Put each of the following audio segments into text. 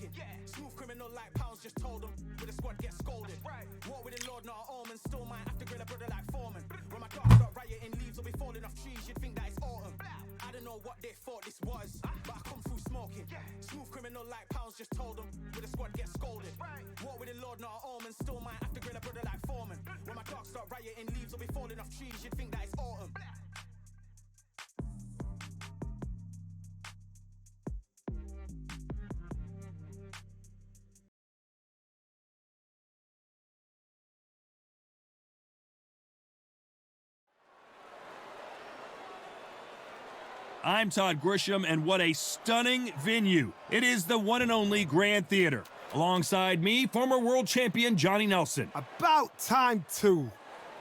smoking. Smooth criminal like pounds, just told them. With a squad get scolded. War with the Lord, not an omen. Still might have to grill a brother like Foreman. When my dogs start rioting, leaves will be falling off trees. You'd think that it's autumn. I don't know what they thought this was, but I come through smoking. Smooth criminal like pounds, just told them. With a squad get scolded. War with the Lord, not an omen. Still might have to grill a brother like Foreman. When my dogs start rioting, leaves will be falling off trees. You'd think that it's autumn. I'm Todd Grisham, and what a stunning venue. It is the one and only Grand Theater. Alongside me, former world champion Johnny Nelson. About time, too.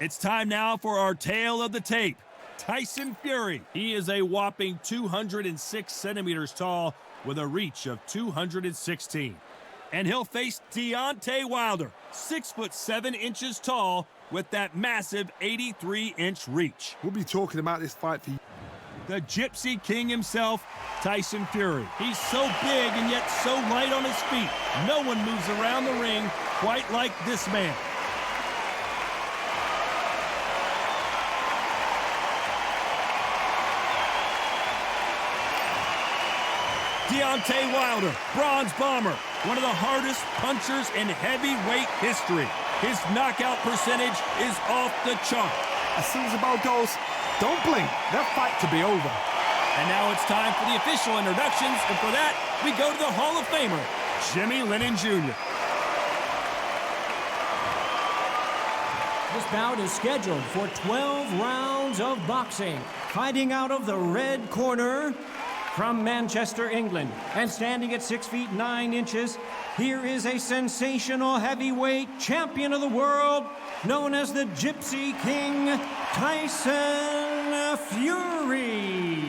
It's time now for our tale of the tape. Tyson Fury. He is a whopping 206 centimeters tall with a reach of 216. And he'll face Deontay Wilder, 6'7" tall with that massive 83-inch reach. We'll be talking about this fight for you. The Gypsy King himself, Tyson Fury. He's so big and yet so light on his feet. No one moves around the ring quite like this man. Deontay Wilder, bronze bomber, one of the hardest punchers in heavyweight history. His knockout percentage is off the chart. As soon as the bell goes, don't blink. That fight to be over. And now it's time for the official introductions, and for that, we go to the Hall of Famer, Jimmy Lennon Jr. This bout is scheduled for 12 rounds of boxing. Fighting out of the red corner from Manchester, England, and standing at 6 feet 9 inches, here is a sensational heavyweight champion of the world, known as the Gypsy King, Tyson Fury.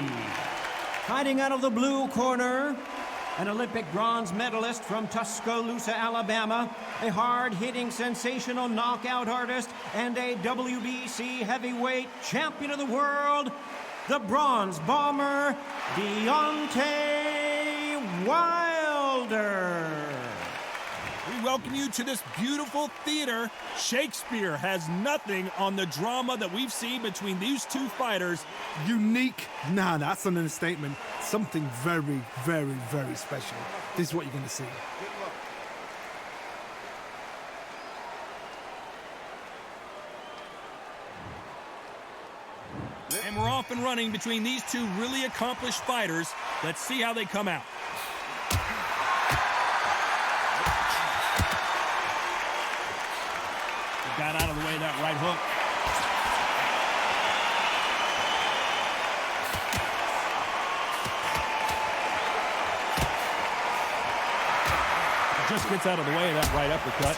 Fighting out of the blue corner, an Olympic bronze medalist from Tuscaloosa, Alabama, a hard-hitting, sensational knockout artist, and a WBC heavyweight champion of the world, the bronze bomber, Deontay Wilder. We welcome you to this beautiful theater. Shakespeare has nothing on the drama that we've seen between these two fighters. Unique? Nah, that's an understatement. Something very, very, very special. This is what you're going to see. And we're off and running between these two really accomplished fighters. Let's see how they come out. Got out of the way of that right hook. Just gets out of the way of that right uppercut.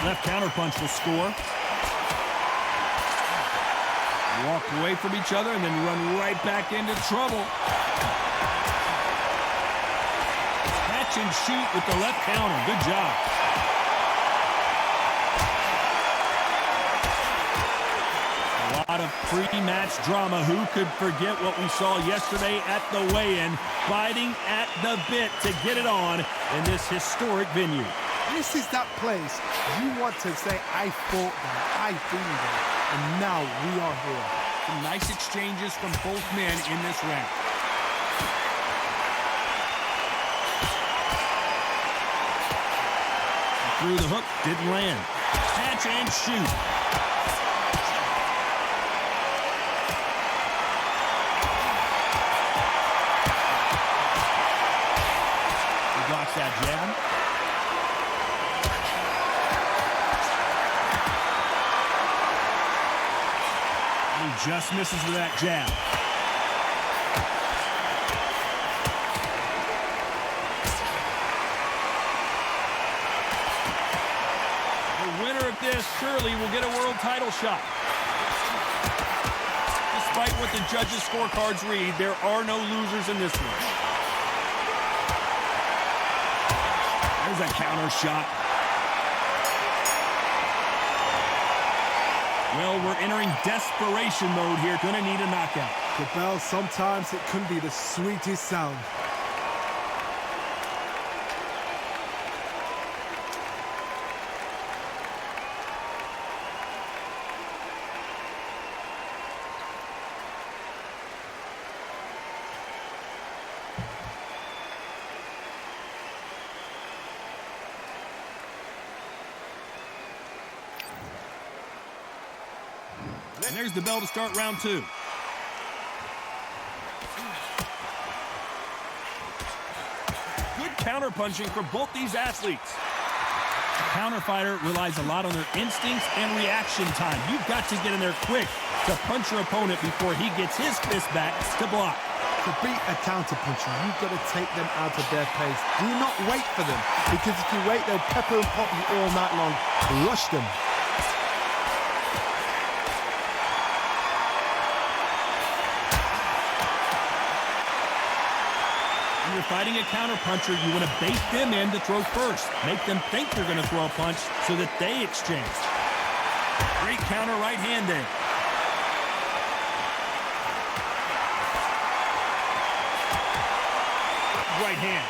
That left counter punch will score. Walk away from each other and then run right back into trouble. Catch and shoot with the left counter. Good job. A lot of pre-match drama. Who could forget what we saw yesterday at the weigh-in? Fighting at the bit to get it on in this historic venue. This is that place you want to say, I fought there, I've been there, and now we are here. Some nice exchanges from both men in this round. Through the hook, didn't land. Catch and shoot. He blocks that jab. He just misses with that jab. This surely will get a world title shot. Despite what the judges' scorecards read, there are no losers in this one. There's a counter shot. Well, we're entering desperation mode here. Gonna need a knockout. The bell, sometimes it can be the sweetest sound. And there's the bell to start round 2. Good counter-punching from both these athletes. A counter fighter relies a lot on their instincts and reaction time. You've got to get in there quick to punch your opponent before he gets his fist back to block. To beat a counter-puncher, you've got to take them out of their pace. Do not wait for them, because if you wait, they'll pepper and pop you all night long. Rush them. When you're fighting a counter-puncher, you want to bait them in to throw first. Make them think they're going to throw a punch so that they exchange. Great counter right hand there. Right hand.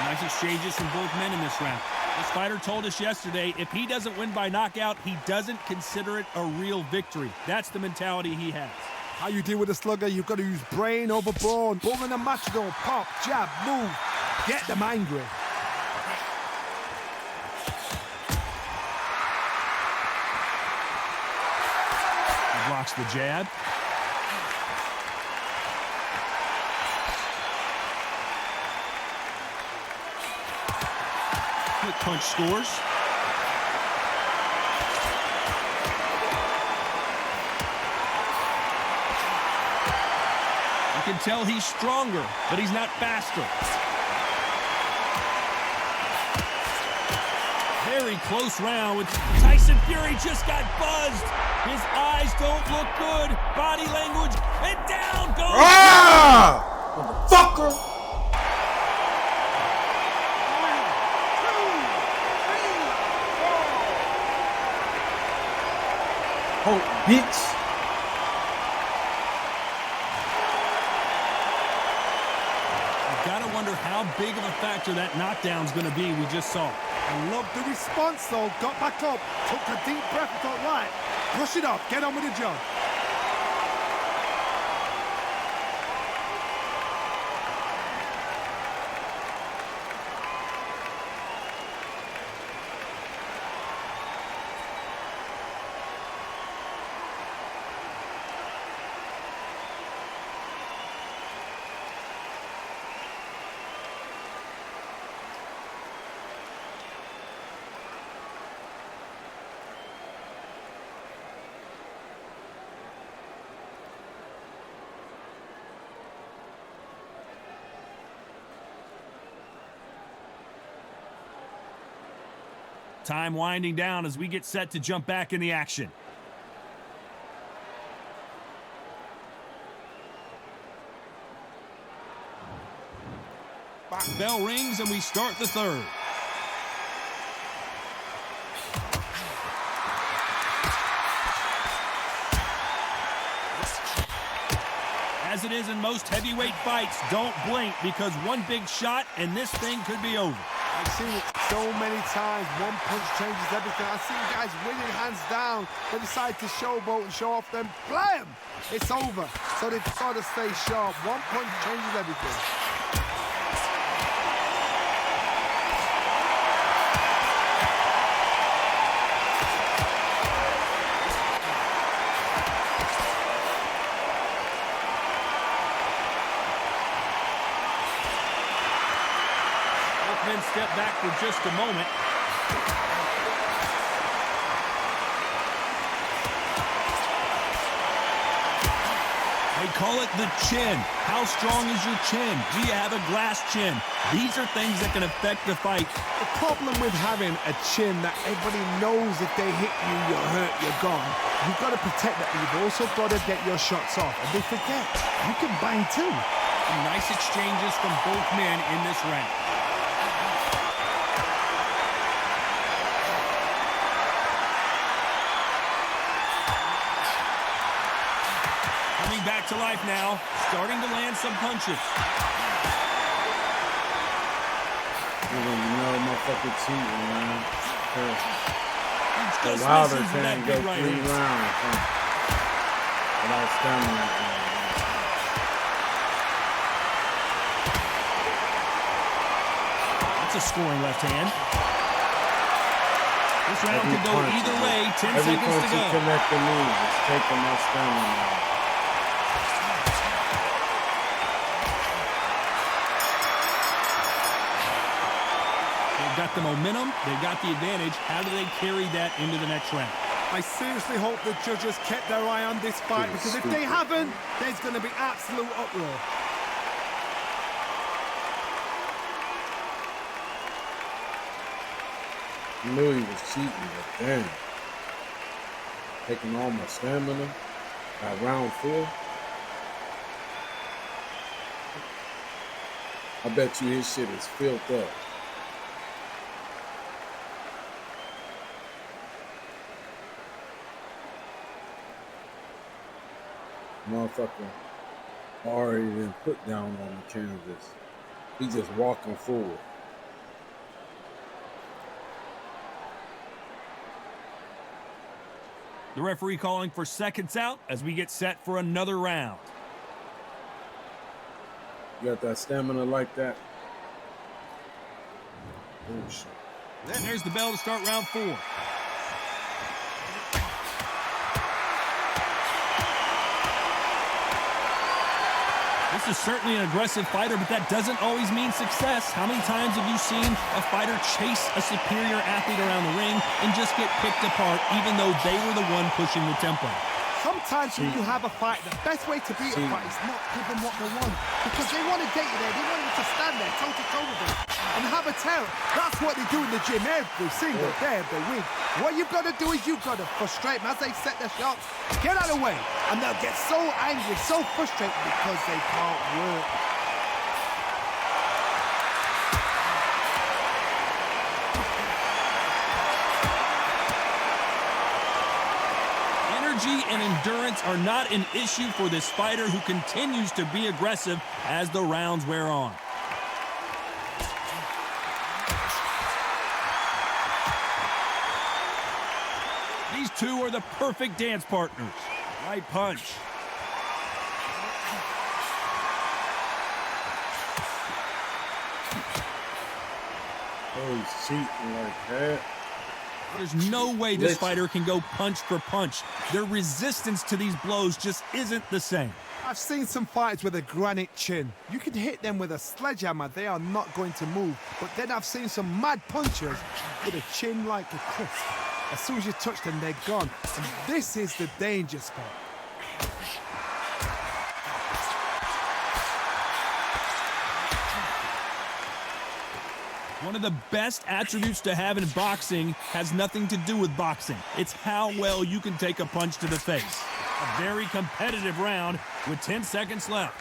Nice exchanges from both men in this round. This fighter told us yesterday, if he doesn't win by knockout, he doesn't consider it a real victory. That's the mentality he has. How you deal with a slugger, you've got to use brain over brawn. Boom in the matador, pop, jab, move. Get them angry. He blocks the jab. Quick punch scores. You can tell he's stronger, but he's not faster. Very close round with Tyson Fury just got buzzed. His eyes don't look good. Body language, and down goes. Ah! Motherfucker! Oh, bitch. Gotta wonder how big of a factor that knockdown's gonna be we just saw. I love the response, though. Got back up, took a deep breath, and thought, right, brush it off, get on with the job. Time winding down as we get set to jump back in the action. Bell rings and we start the third. As it is in most heavyweight fights, don't blink because one big shot and this thing could be over. I've seen it so many times. One punch changes everything. I've seen guys winning hands down. They decide to showboat and show off them. Blam! It's over. So they've got to stay sharp. One punch changes everything. Men step back for just a moment. They call it the chin. How strong is your chin? Do you have a glass chin? These are things that can affect the fight. The problem with having a chin that everybody knows if they hit you, you're hurt, you're gone. You've got to protect that, but you've also got to get your shots off. And they forget, you can bang too. Some nice exchanges from both men in this round. Coming back to life now, starting to land some punches. You know, motherfucker cheating, man. Just Wilder misses with that can't go big right 3 hand. rounds without stamina. That's a scoring left hand. This round could go either way. 10 Every seconds punch to he go. connect the knee, it's taking my stamina. They've got the momentum. They've got the advantage. How do they carry that into the next round? I seriously hope the judges kept their eye on this fight, because if they haven't, there's going to be absolute uproar. I knew he was cheating, but damn. Taking all my stamina at round 4. I bet you his shit is filled up. Motherfucker already been put down on the canvas. He just walking forward. The referee calling for seconds out as we get set for another round. You got that stamina like that? Oh, shit. And there's the bell to start round 4. This is certainly an aggressive fighter, but that doesn't always mean success. How many times have you seen a fighter chase a superior athlete around the ring and just get picked apart even though they were the one pushing the tempo? Sometimes when you have a fight, the best way to beat a fight is not give them what they want, because they want to get you there. They want you to stand there toe-to-toe with them and have a terror. That's what they do in the gym every single day of the week. What you've got to do is you've got to frustrate them as they set their shots. Get out of the way, and they'll get so angry, so frustrated because they can't work. Energy and endurance are not an issue for this fighter, who continues to be aggressive as the rounds wear on. These two are the perfect dance partners. Right punch. Oh, he's cheating like that. There's no way this fighter can go punch for punch. Their resistance to these blows just isn't the same. I've seen some fighters with a granite chin. You can hit them with a sledgehammer, they are not going to move. But then I've seen some mad punchers with a chin like a cliff. As soon as you touch them, they're gone. And this is the danger spot. One of the best attributes to have in boxing has nothing to do with boxing. It's how well you can take a punch to the face. A very competitive round with 10 seconds left.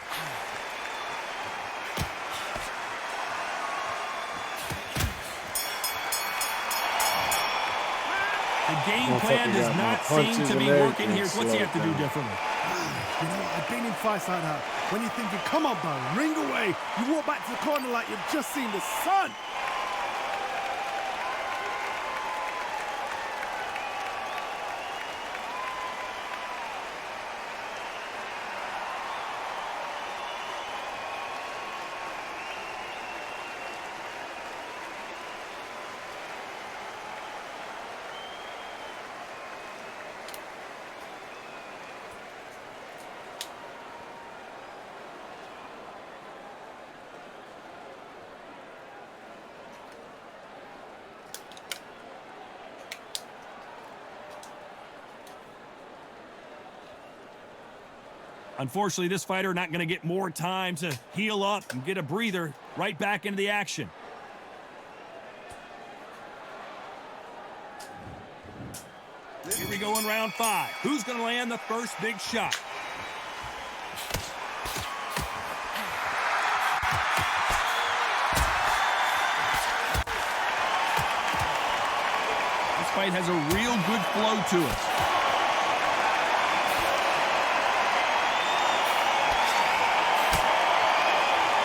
The game plan does not seem to be working here. What's he have to do differently? You know, I've been in fights like that. When you're thinking, come on, Baron, ring away. You walk back to the corner like you've just seen the sun. Unfortunately, this fighter not going to get more time to heal up and get a breather. Right back into the action. Here we go in round 5. Who's going to land the first big shot? fight has a real good flow to it.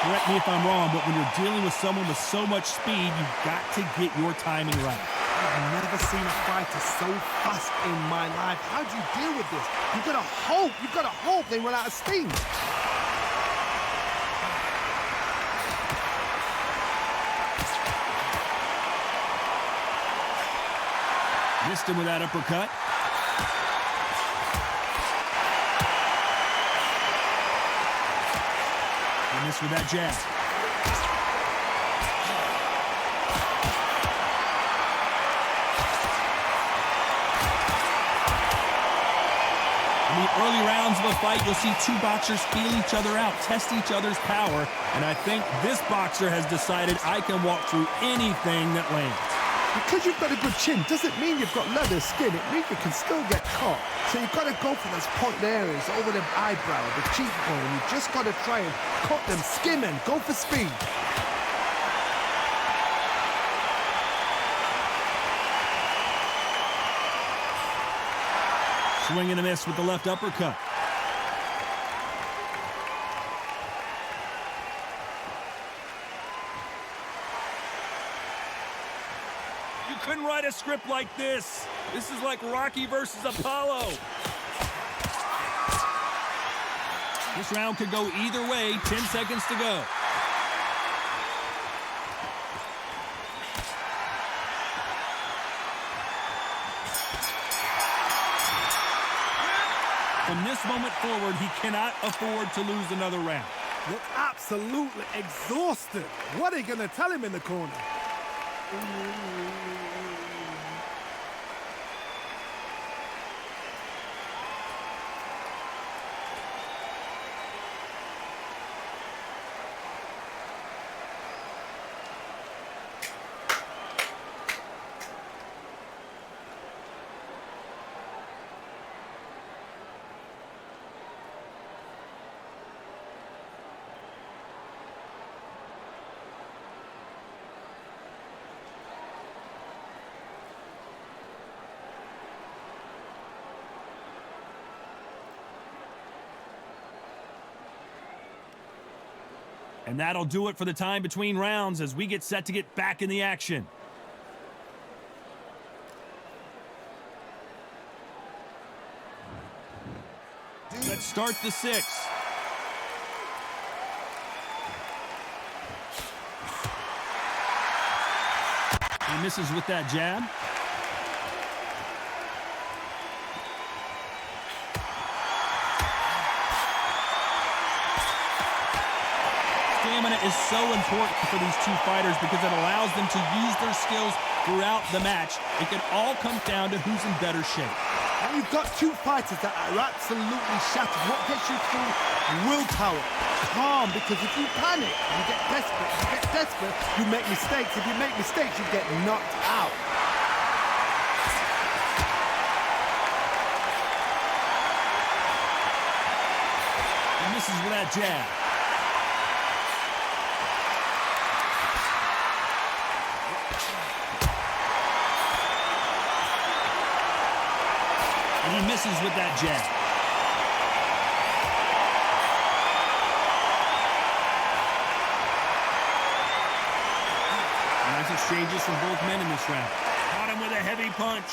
Correct me if I'm wrong, but when you're dealing with someone with so much speed, you've got to get your timing right. I've never seen a fighter so fast in my life. How do you deal with this? You've got to hope they run out of steam. Missed him with that uppercut. And missed with that jab. In the early rounds of a fight, you'll see two boxers feel each other out, test each other's power, and I think this boxer has decided I can walk through anything that lands. Because you've got a good chin doesn't mean you've got leather skin. It means you can still get caught. So you've got to go for those point areas over the eyebrow, the cheekbone. You've just got to try and cut them, skim them, go for speed. Swing and a miss with the left uppercut. You couldn't write a script like this. This is like Rocky versus Apollo. This round could go either way. 10 seconds to go. From this moment forward, he cannot afford to lose another round. Look absolutely exhausted. What are you going to tell him in the corner? And that'll do it for the time between rounds as we get set to get back in the action. Let's start the sixth. He misses with that jab. Stamina is so important for these two fighters because it allows them to use their skills throughout the match. It can all come down to who's in better shape. And you've got two fighters that are absolutely shattered. What gets you through? Willpower. Calm, because if you panic, you get desperate. If you get desperate, you make mistakes. If you make mistakes, you get knocked out. He misses with that jab. And he misses with that jab. Nice exchanges from both men in this round. Caught him with a heavy punch.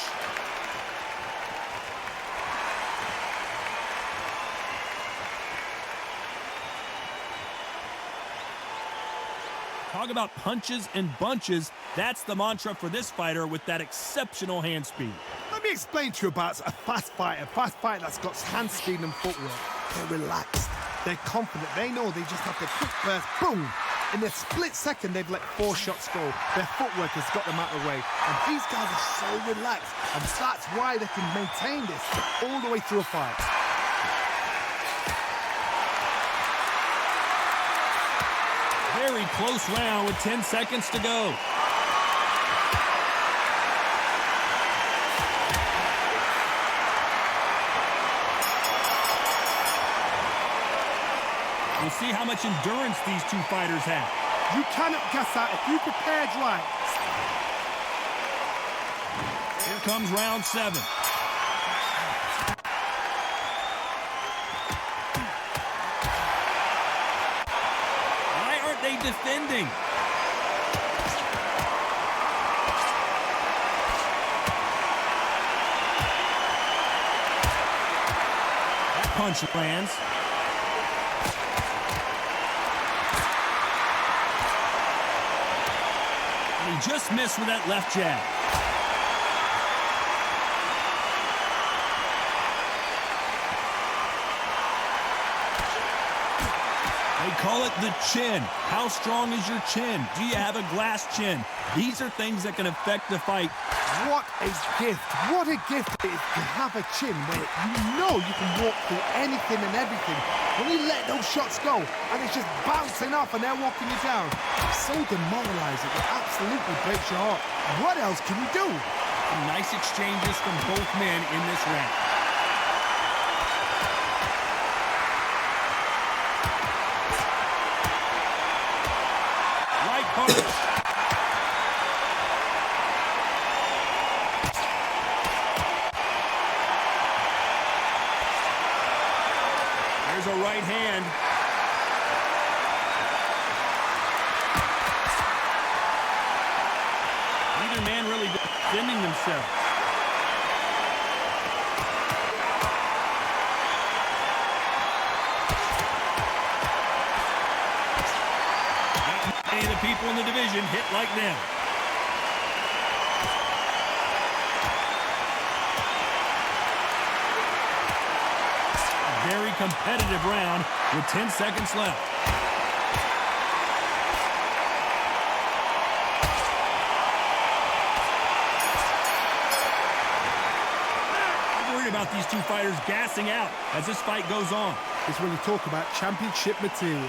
Talk about punches and bunches. That's the mantra for this fighter with that exceptional hand speed. Let me explain to you about a fast fighter that's got hand speed and footwork. They're relaxed. They're confident. They know they just have to quick burst, boom. In a split second, they've let 4 shots go. Their footwork has got them out of the way. And these guys are so relaxed. And that's why they can maintain this all the way through a fight. Very close round with 10 seconds to go. We'll see how much endurance these two fighters have. You cannot gas out if you prepared right. Here comes round 7. Why aren't they defending? That punch lands. And he just missed with that left jab. They call it the chin. How strong is your chin? Do you have a glass chin? These are things that can affect the fight. What a gift. What a gift it is to have a chin where you know you can walk through anything and everything. When you let those shots go and it's just bouncing off and they're walking you down, it's so demoralizing. It absolutely breaks your heart. What else can you do? Some nice exchanges from both men in this round. Right punch. There's a right hand. Neither man really defending themselves. Not many of the people in the division hit like them. Very competitive round with 10 seconds left. I'm worried about these two fighters gassing out as this fight goes on. It's when you talk about championship material.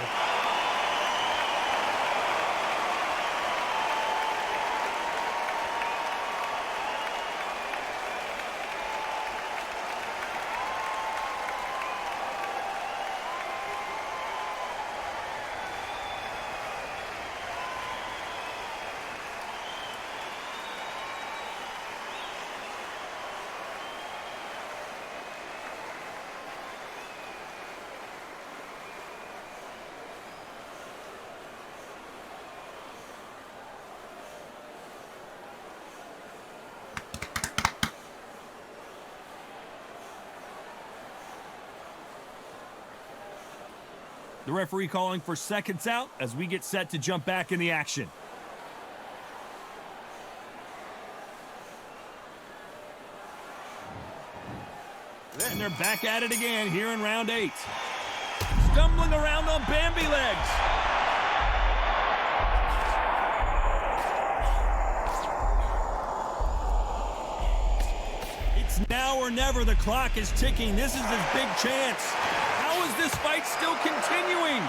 The referee calling for seconds out as we get set to jump back in the action. And they're back at it again here in round 8. Stumbling around on Bambi legs. It's now or never. The clock is ticking. This is his big chance. How is this fight still continuing?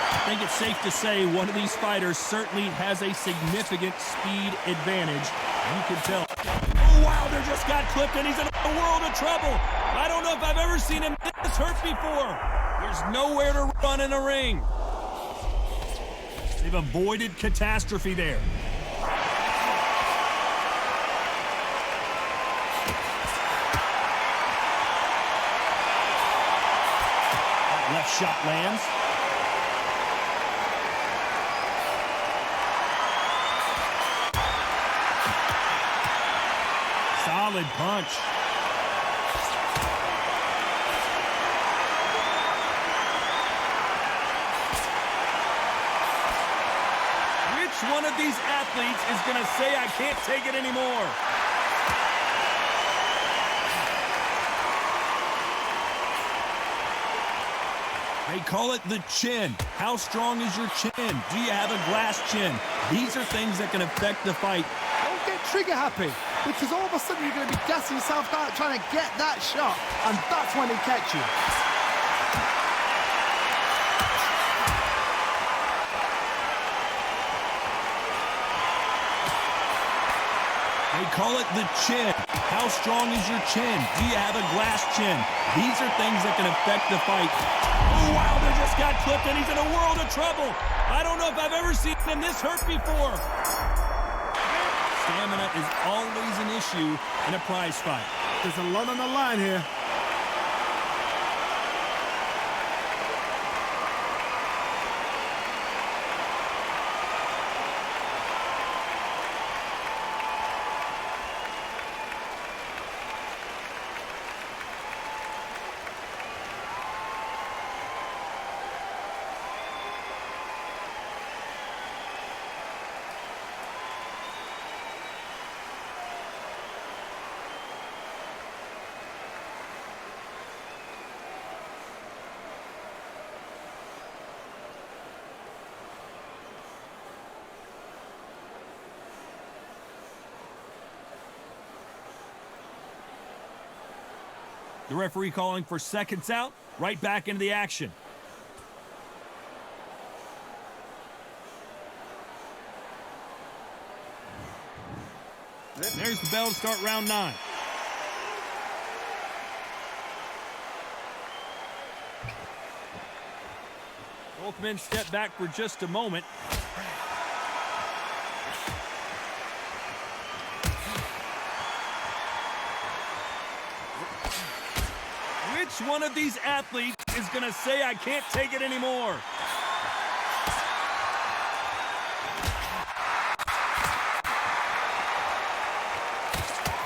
I think it's safe to say one of these fighters certainly has a significant speed advantage. You can tell. Oh, wow, they just got clipped and he's in a world of trouble. I don't know if I've ever seen him this hurt before. There's nowhere to run in a ring. They've avoided catastrophe there. Left shot lands. Solid punch. Which one of these athletes is going to say, I can't take it anymore? They call it the chin. How strong is your chin? Do you have a glass chin? These are things that can affect the fight. Don't get trigger happy, because all of a sudden you're going to be gassing yourself out trying to get that shot, and that's when they catch you. They call it the chin. How strong is your chin? Do you have a glass chin? These are things that can affect the fight. Oh, wow, they're just just got clipped, and he's in a world of trouble. I don't know if I've ever seen him this hurt before. Stamina is always an issue in a prize fight. There's a lot on the line here. The referee calling for seconds out, right back into the action. There's the bell to start round 9. Both men step back for just a moment. Which one of these athletes is going to say, I can't take it anymore?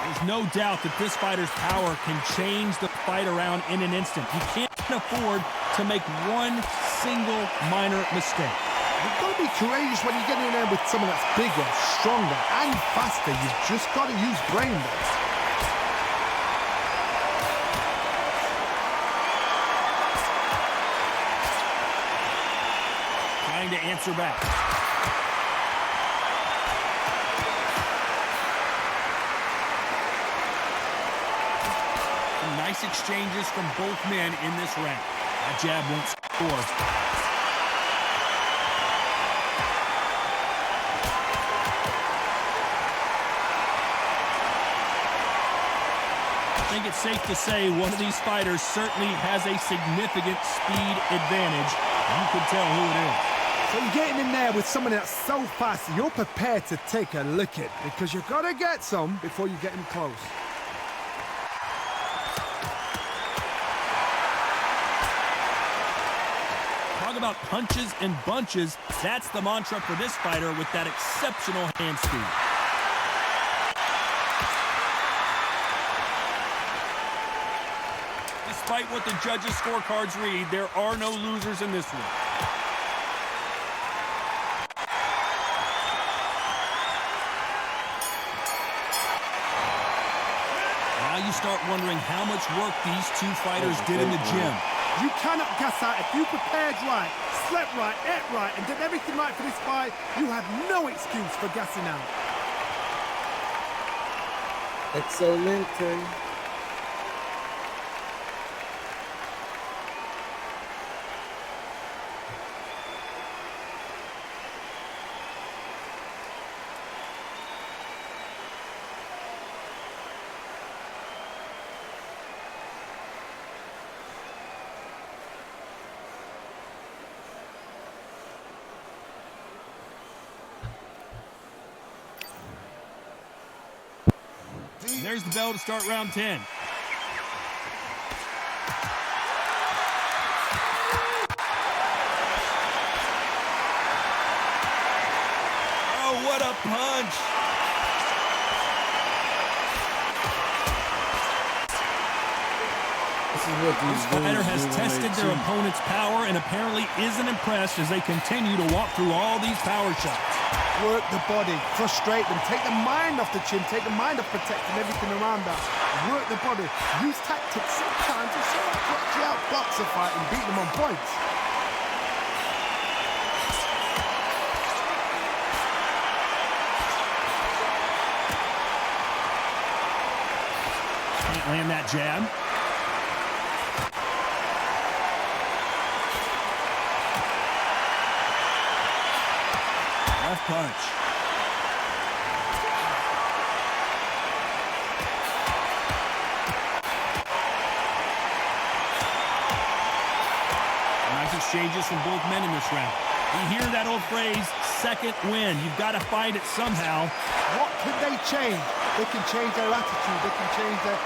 There's no doubt that this fighter's power can change the fight around in an instant. He can't afford to make one single minor mistake. You've got to be courageous when you get in there with someone that's bigger, stronger, and faster. You've just got to use brain there. Trying to answer back. Some nice exchanges from both men in this round. That jab won't score. I think it's safe to say one of these fighters certainly has a significant speed advantage. You can tell who it is. So you're getting in there with someone that's so fast, you're prepared to take a licking because you've got to get some before you get him close. Talk about punches and bunches. That's the mantra for this fighter with that exceptional hand speed. Despite what the judges' scorecards read, there are no losers in this one. Now you start wondering how much work these two fighters did in the gym. You cannot gas out. If you prepared right, slept right, ate right, and did everything right for this fight, you have no excuse for gassing out. Excelente. There's the bell to start round 10. Oh, what a punch! This fighter has tested their opponent's power and apparently isn't impressed as they continue to walk through all these power shots. Work the body, frustrate them, take the mind off the chin, take the mind off protecting everything around that. Work the body, use tactics sometimes to sort of block you out, box a fight and beat them on points. Can't land that jab. Left punch. Nice exchanges from both men in this round. You hear that old phrase, second win. You've got to find it somehow. What can they change? They can change their attitude. They can change their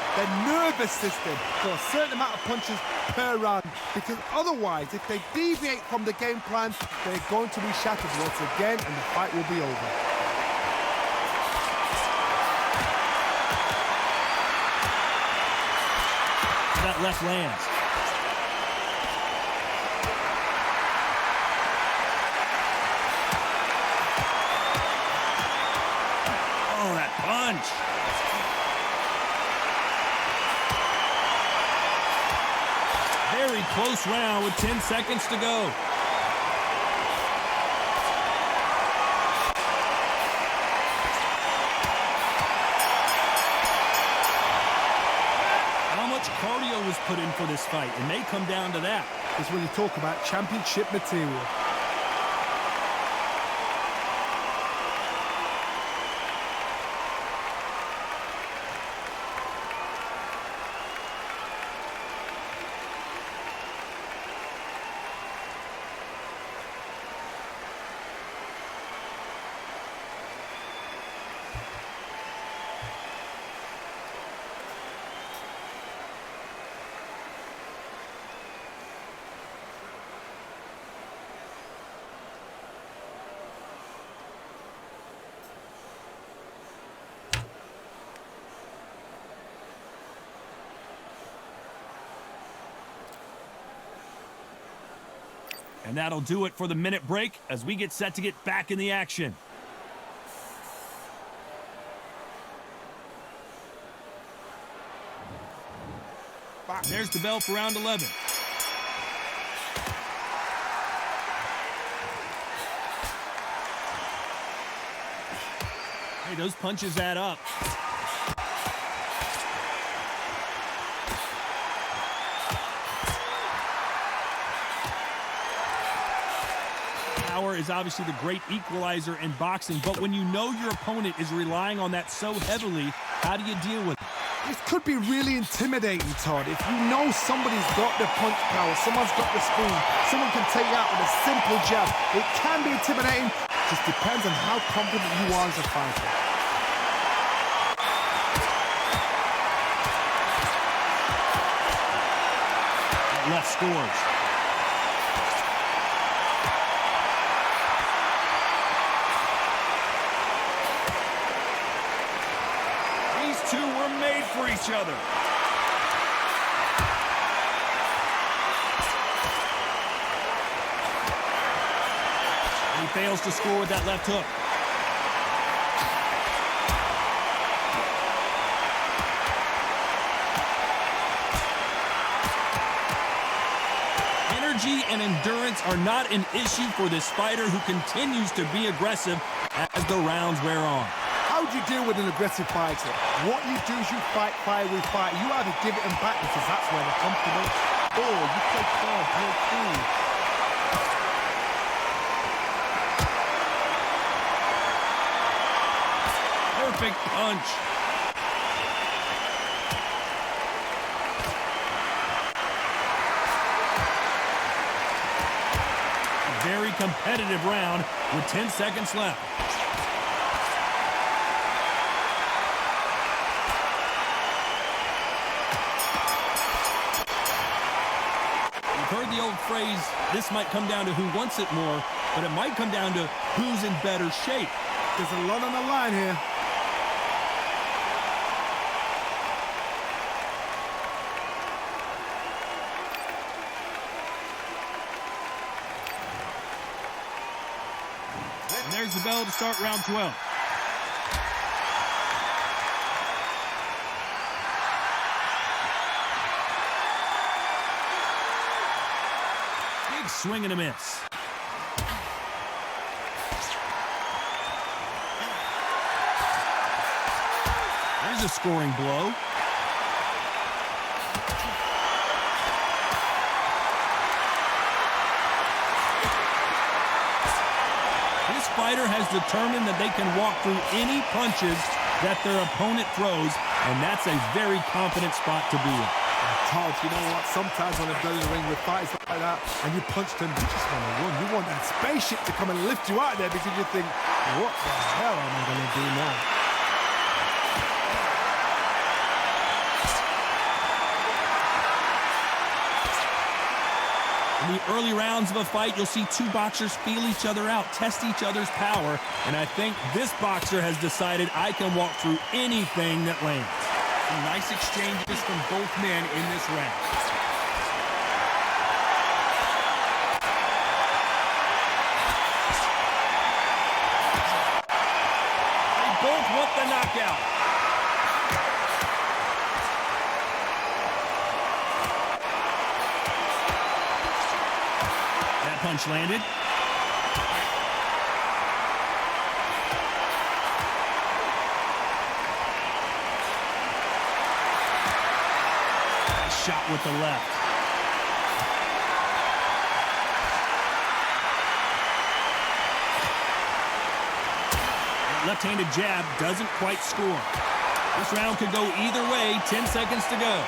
nervous system for a certain amount of punches per round. Because otherwise, if they deviate from the game plan, they're going to be shattered once again and the fight will be over. That left lands. Oh, that punch. Very close round with 10 seconds to go. How much cardio was put in for this fight? It may come down to that. It's when you talk about championship material. And that'll do it for the minute break as we get set to get back in the action. There's the bell for round 11. Hey, those punches add up. Power is obviously the great equalizer in boxing, but when you know your opponent is relying on that so heavily, how do you deal with it? This could be really intimidating, Todd. If you know somebody's got the punch power, someone's got the spoon, someone can take you out with a simple jab. It can be intimidating. Just depends on how confident you are as a fighter. Left scores. Two were made for each other. He fails to score with that left hook. Energy and endurance are not an issue for this fighter who continues to be aggressive as the rounds wear on. How do you deal with an aggressive fighter? What you do is you fight fire with fire. You either give it them back because that's where they're comfortable, or you play calm, play cool. Perfect punch. A very competitive round with 10 seconds left. Heard the old phrase, this might come down to who wants it more, but it might come down to who's in better shape. There's a lot on the line here. And there's the bell to start round 12. Swing and a miss. There's a scoring blow. This fighter has determined that they can walk through any punches that their opponent throws, and that's a very confident spot to be in. Todd, you know what? Sometimes when I've done in the ring with fights like that, and you punch them, you just want to run. You want that spaceship to come and lift you out of there because you think, what the hell am I going to do now? In the early rounds of a fight, you'll see two boxers feel each other out, test each other's power, and I think this boxer has decided I can walk through anything that lands. Some nice exchanges from both men in this round. They both want the knockout. That punch landed. Shot with the left. That left-handed jab doesn't quite score. This round could go either way. 10 seconds to go.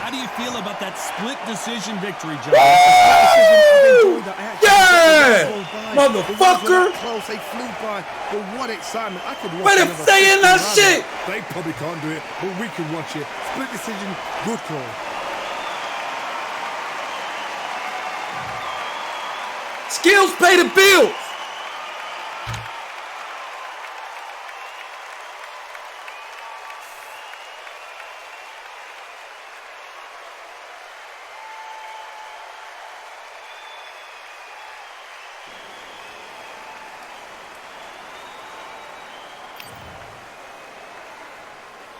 How do you feel about that split decision victory, John? Yeah! Motherfucker! Close, they flew by, but what excitement. I could watch Why they another saying that 15 shit? rounds. They probably can't do it, but we can watch it. Split decision, good call. Skills pay the bills.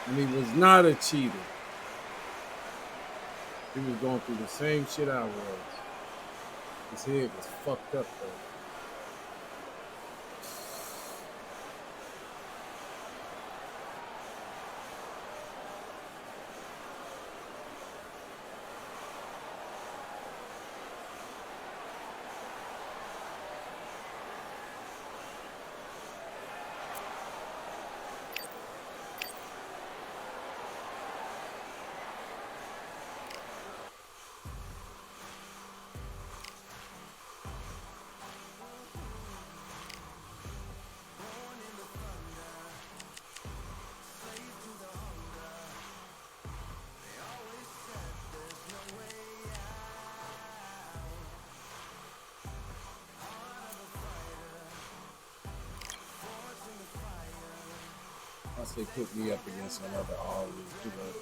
And he was not a cheater. He was going through the same shit I was. His head was fucked up though. I say put me up against another Ali, you know.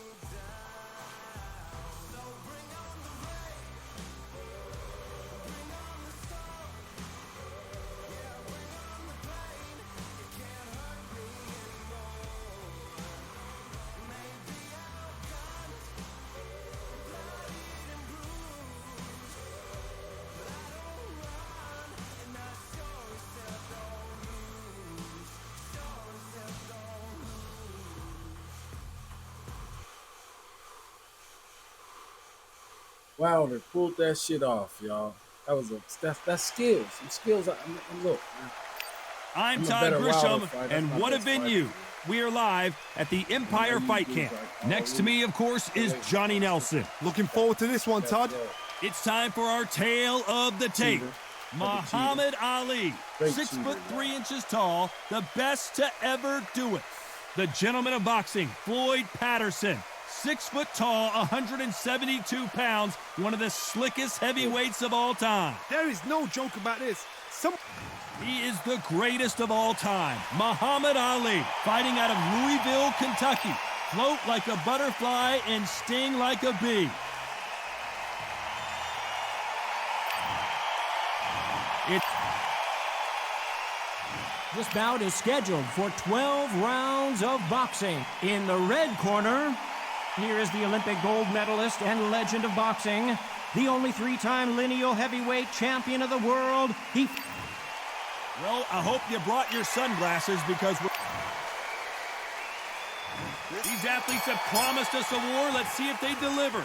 Wow, they pulled that shit off, y'all. That was that's skills. Some skills. I'm look, man. I'm I'm a Todd better Grisham, Wilder fighter. and That's my what a best fighter. venue. We are live at the Empire Fight Camp. Next to me, of course, is Johnny Nelson. Looking forward to this one, Todd. It's time for our tale of the tape. Cheater. Muhammad Ali, Great 6 cheater, foot man. 3 inches tall, the best to ever do it. The gentleman of boxing, Floyd Patterson, 6 foot tall, 172 pounds, one of the slickest heavyweights of all time. There is no joke about this. He is the greatest of all time, Muhammad Ali, fighting out of Louisville, Kentucky. Float like a butterfly and sting like a bee. This bout is scheduled for 12 rounds of boxing. In the red corner, here is the Olympic gold medalist and legend of boxing, the only 3-time lineal heavyweight champion of the world. Well, I hope you brought your sunglasses because these athletes have promised us a war. Let's see if they deliver.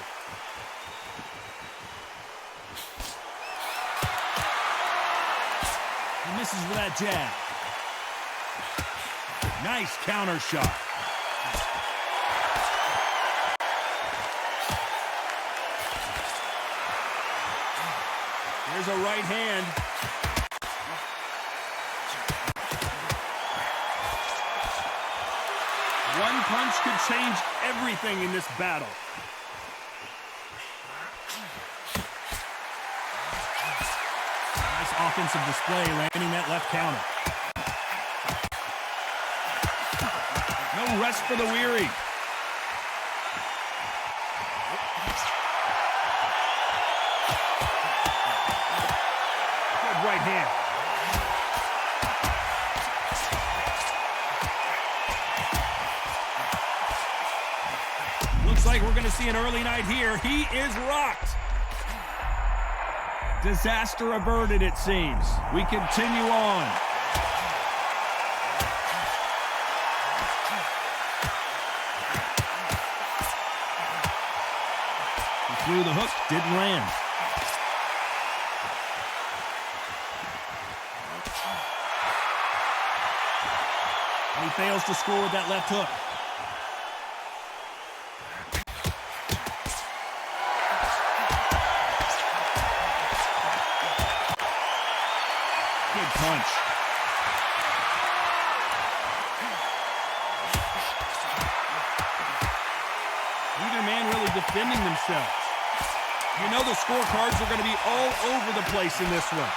Misses with that jab. Nice counter shot. Here's a right hand. One punch could change everything in this battle. Nice offensive display, landing that left counter. No rest for the weary. Good right hand. Looks like we're going to see an early night here. He is rocked. Disaster averted, it seems. We continue on. He threw the hook, didn't land. And he fails to score with that left hook. Punch. Neither man really defending themselves. You know the scorecards are going to be all over the place in this one.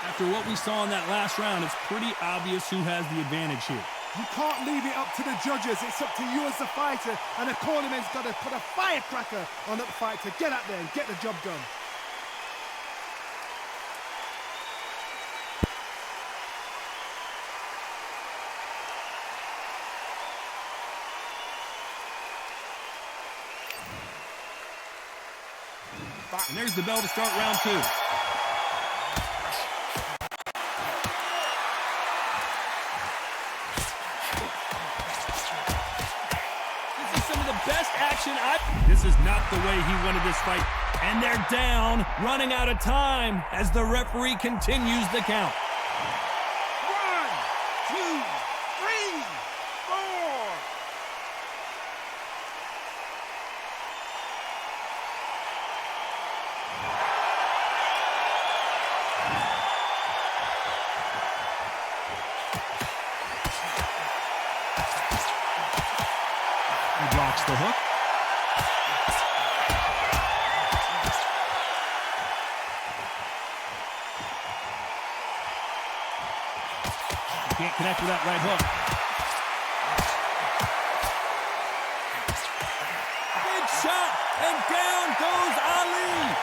After what we saw in that last round, it's pretty obvious who has the advantage here. You can't leave it up to the judges. It's up to you as the fighter, and the cornerman's got to put a firecracker on that fight to get out there and get the job done. And there's the bell to start round two. Best action. This is not the way he wanted this fight. And they're down, running out of time as the referee continues the count. 1, 2, 3, 4. He blocks the hook. He can't connect with that right hook. Big shot, and down goes Ali.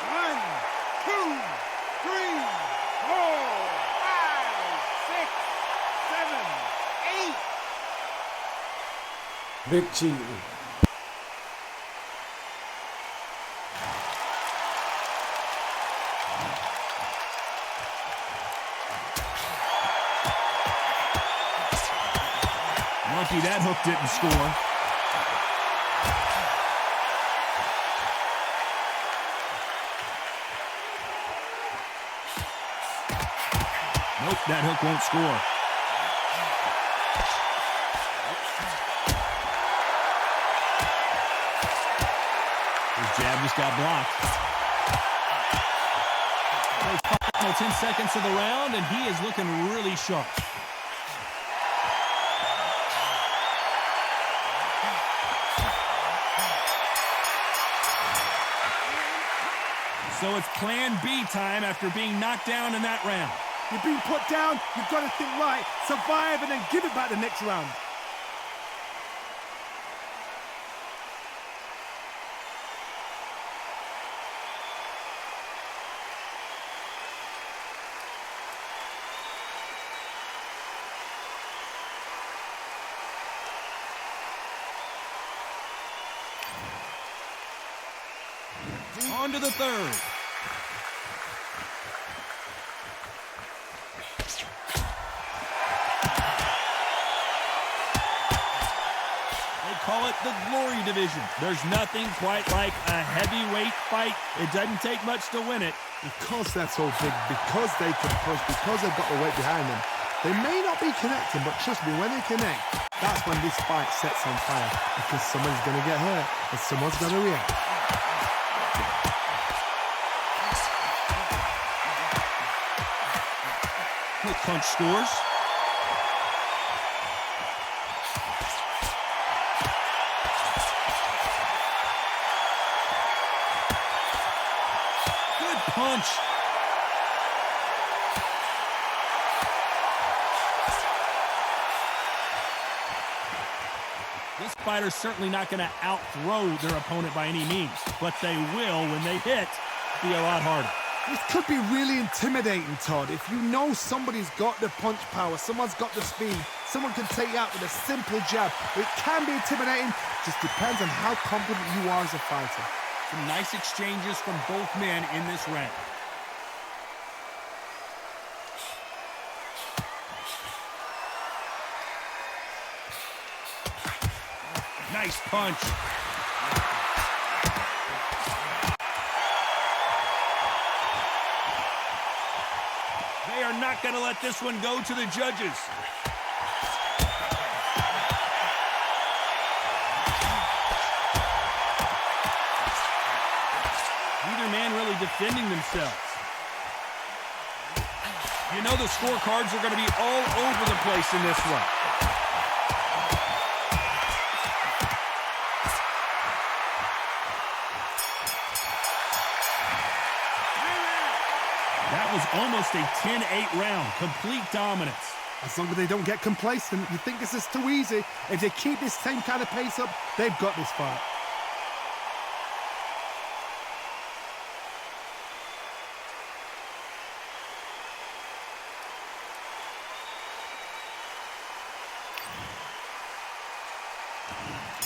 1, 2, 3, 4, 5, 6, 7, 8. Big cheating. Lucky that hook didn't score. Nope, that hook won't score. His jab just got blocked. Final 10 seconds of the round, and he is looking really sharp. So it's plan B time after being knocked down in that round. You've been put down, you've got to think right, survive, and then give it back the next round. On to the third. call it the glory division. There's nothing quite like a heavyweight fight. It doesn't take much to win it. Because they're so big, because they can push, because they've got the weight behind them, they may not be connecting, but trust me, when they connect, that's when this fight sets on fire, because someone's going to get hurt and someone's going to react. Quick punch scores. Good punch. This fighter's certainly not going to out-throw their opponent by any means, but they will, when they hit, be a lot harder. This could be really intimidating, Todd. If you know somebody's got the punch power, someone's got the speed, someone can take you out with a simple jab. It can be intimidating, just depends on how confident you are as a fighter. Some nice exchanges from both men in this round. Nice punch. They are not going to let this one go to the judges. Neither man really defending themselves. You know the scorecards are going to be all over the place in this one. That was almost a 10-8 round. Complete dominance. As long as they don't get complacent, you think this is too easy. If they keep this same kind of pace up, they've got this fight.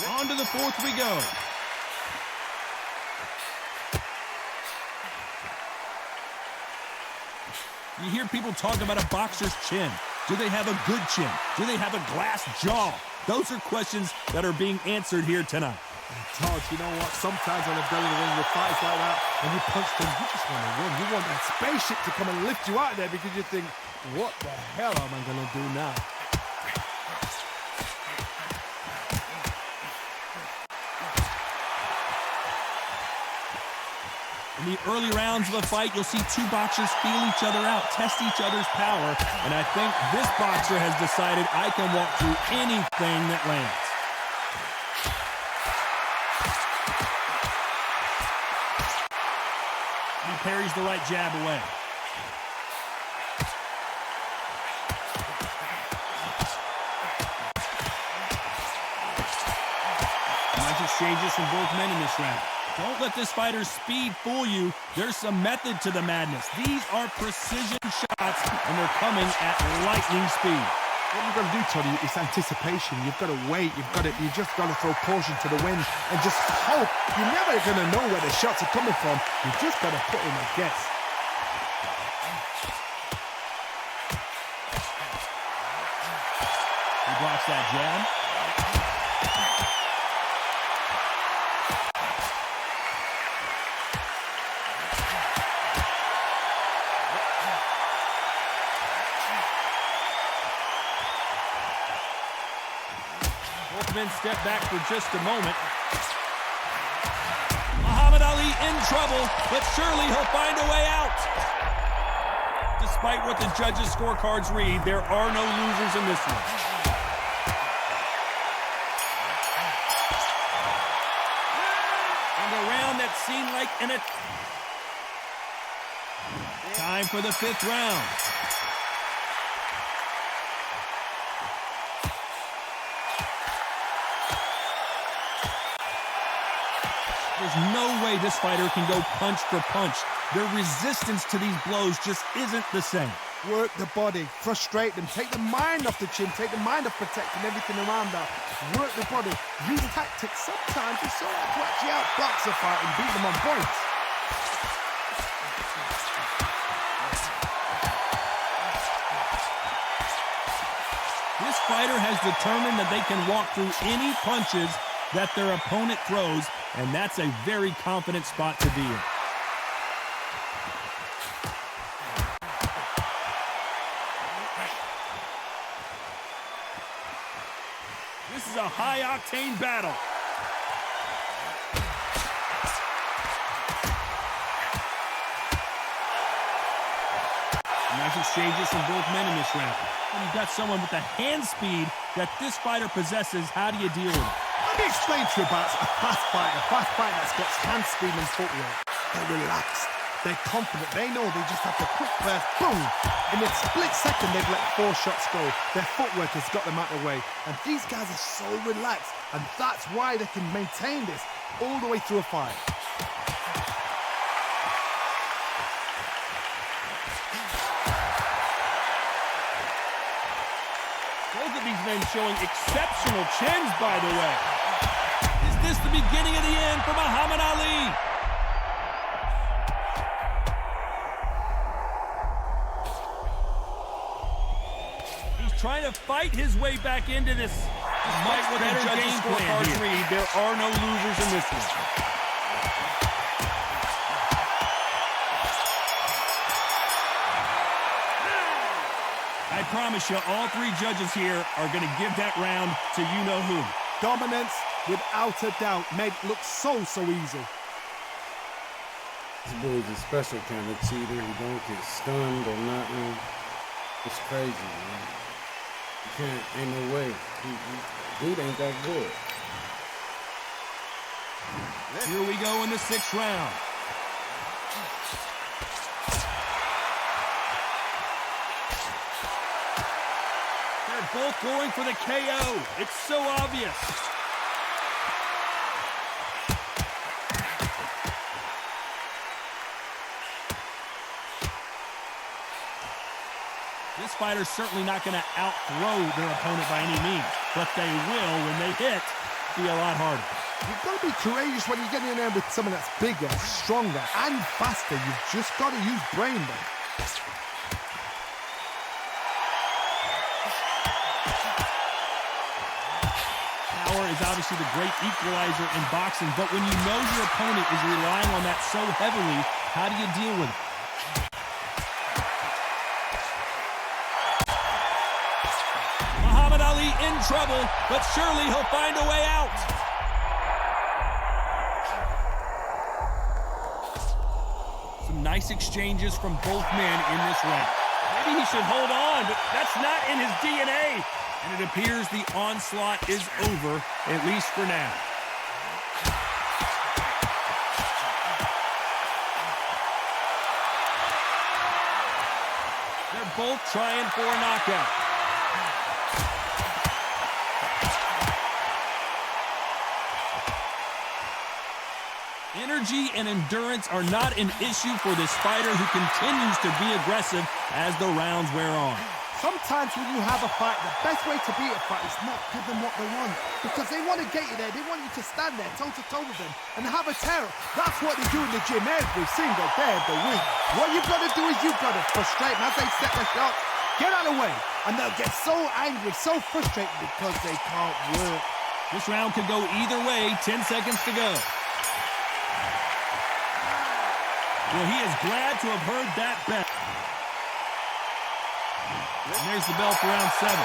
On to the fourth we go. You hear people talk about a boxer's chin. Do they have a good chin? Do they have a glass jaw? Those are questions that are being answered here tonight. Todd, you know what? Sometimes when they're going to ring with fights like that, when you punch them, you just want to win. You want that spaceship to come and lift you out of there because you think, what the hell am I going to do now? In the early rounds of a fight, you'll see two boxers feel each other out, test each other's power, and I think this boxer has decided I can walk through anything that lands. He parries the right jab away. Nice exchanges from both men in this round. Don't let this fighter's speed fool you. There's some method to the madness. These are precision shots, and they're coming at lightning speed. What you've got to do, Toddy, is anticipation. You've got to wait. You just got to throw caution to the wind and just hope. You're never going to know where the shots are coming from. You've just got to put in a guess. He blocks that jab. Both men step back for just a moment. Muhammad Ali in trouble, but surely he'll find a way out. Despite what the judges' scorecards read, there are no losers in this one. And a round that seemed like time for the fifth round. There's no way this fighter can go punch for punch. Their resistance to these blows just isn't the same. Work the body, frustrate them, take the mind off the chin, take the mind off protecting everything around that. Work the body, use tactics. Sometimes it's so hard to actually outbox a fight and beat them on points. This fighter has determined that they can walk through any punches that their opponent throws, and that's a very confident spot to be in. This is a high-octane battle. Nice exchanges from both men in this round. When you've got someone with the hand speed that this fighter possesses, how do you deal with it? Let me explain to you about a fast fighter that's got hand speed and footwork. They're relaxed. They're confident. They know they just have to quick burst, boom. In a split second, they've let 4 shots go. Their footwork has got them out of the way. And these guys are so relaxed. And that's why they can maintain this all the way through a fight. Both of these men showing exceptional chins, by the way. Is this the beginning of the end for Muhammad Ali? He's trying to fight his way back into this. Despite what the judges scorecards read, there are no losers in this one. I promise you, all 3 judges here are going to give that round to you-know-who. Dominance, without a doubt, made it look so easy. This boy's a special kind of cheater. He don't get stunned or nothing. It's crazy, man. You can't, ain't no way. Dude ain't that good. Here we go in the 6th round. They're both going for the KO. It's so obvious. This fighter's certainly not going to outthrow their opponent by any means, but they will, when they hit, be a lot harder. You've got to be courageous when you get in there with someone that's bigger, stronger, and faster. You've just got to use brain then. Power is obviously the great equalizer in boxing, but when you know your opponent is relying on that so heavily, how do you deal with it? Muhammad Ali in trouble, but surely he'll find a way out. Some nice exchanges from both men in this round. Maybe he should hold on, but that's not in his DNA. And it appears the onslaught is over, at least for now. They're both trying for a knockout. Energy and endurance are not an issue for this fighter who continues to be aggressive as the rounds wear on. Sometimes when you have a fight, the best way to beat a fight is not give them what they want. Because they want to get you there. They want you to stand there toe-to-toe with them and have a terror. That's what they do in the gym every single day of the week. What you've got to do is you've got to frustrate them as they set their shots. Get out of the way. And they'll get so angry, so frustrated because they can't work. This round could go either way. 10 seconds to go. Well, he is glad to have heard that bet. And there's the bell for round 7.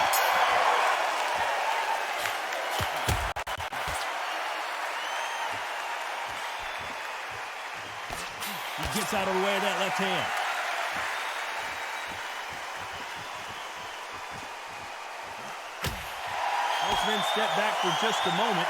He gets out of the way of that left hand. Both men step back for just a moment.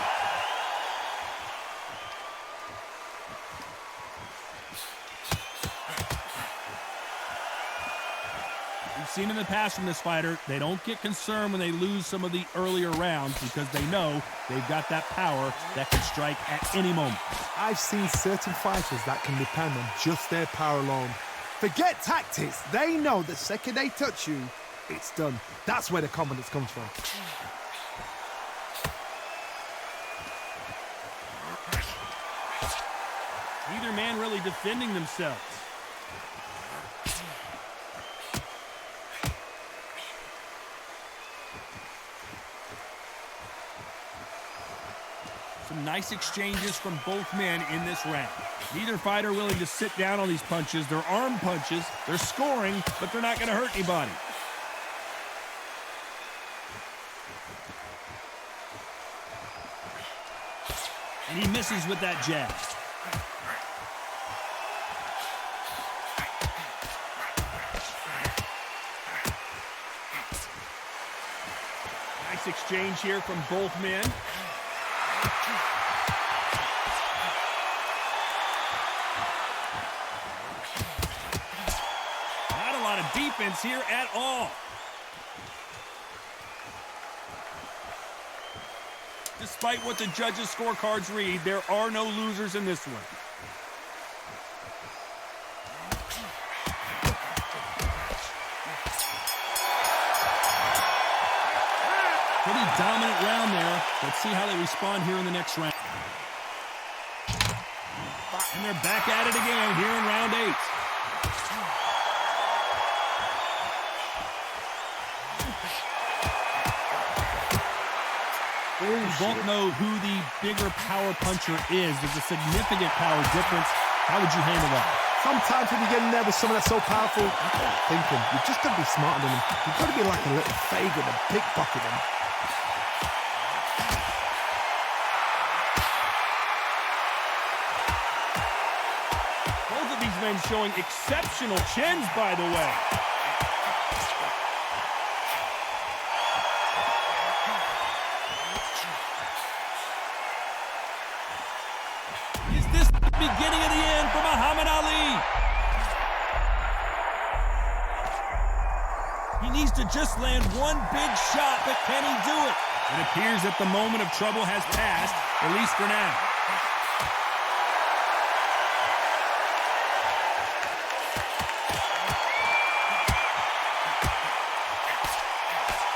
Seen in the past from this fighter, they don't get concerned when they lose some of the earlier rounds because they know they've got that power that can strike at any moment. I've seen certain fighters that can depend on just their power alone. Forget tactics. They know the second they touch you, it's done. That's where the confidence comes from. Neither man really defending themselves. Some nice exchanges from both men in this round. Neither fighter willing to sit down on these punches. They're arm punches. They're scoring, but they're not going to hurt anybody. And he misses with that jab. Nice exchange here from both men. Not a lot of defense here at all. Despite what the judges' scorecards read, there are no losers in this one. Pretty dominant round there. Let's see how they respond here in the next round. And they're back at it again here in round 8. We both know who the bigger power puncher is. There's a significant power difference. How would you handle that? Sometimes when you get in there with someone that's so powerful, thinking, you've just got to be smarter than them. You've got to be like a little faggot and pickpocket them. Both of these men showing exceptional chins, by the way. Beginning of the end for Muhammad Ali. He needs to just land one big shot, but can he do it? It appears that the moment of trouble has passed, at least for now.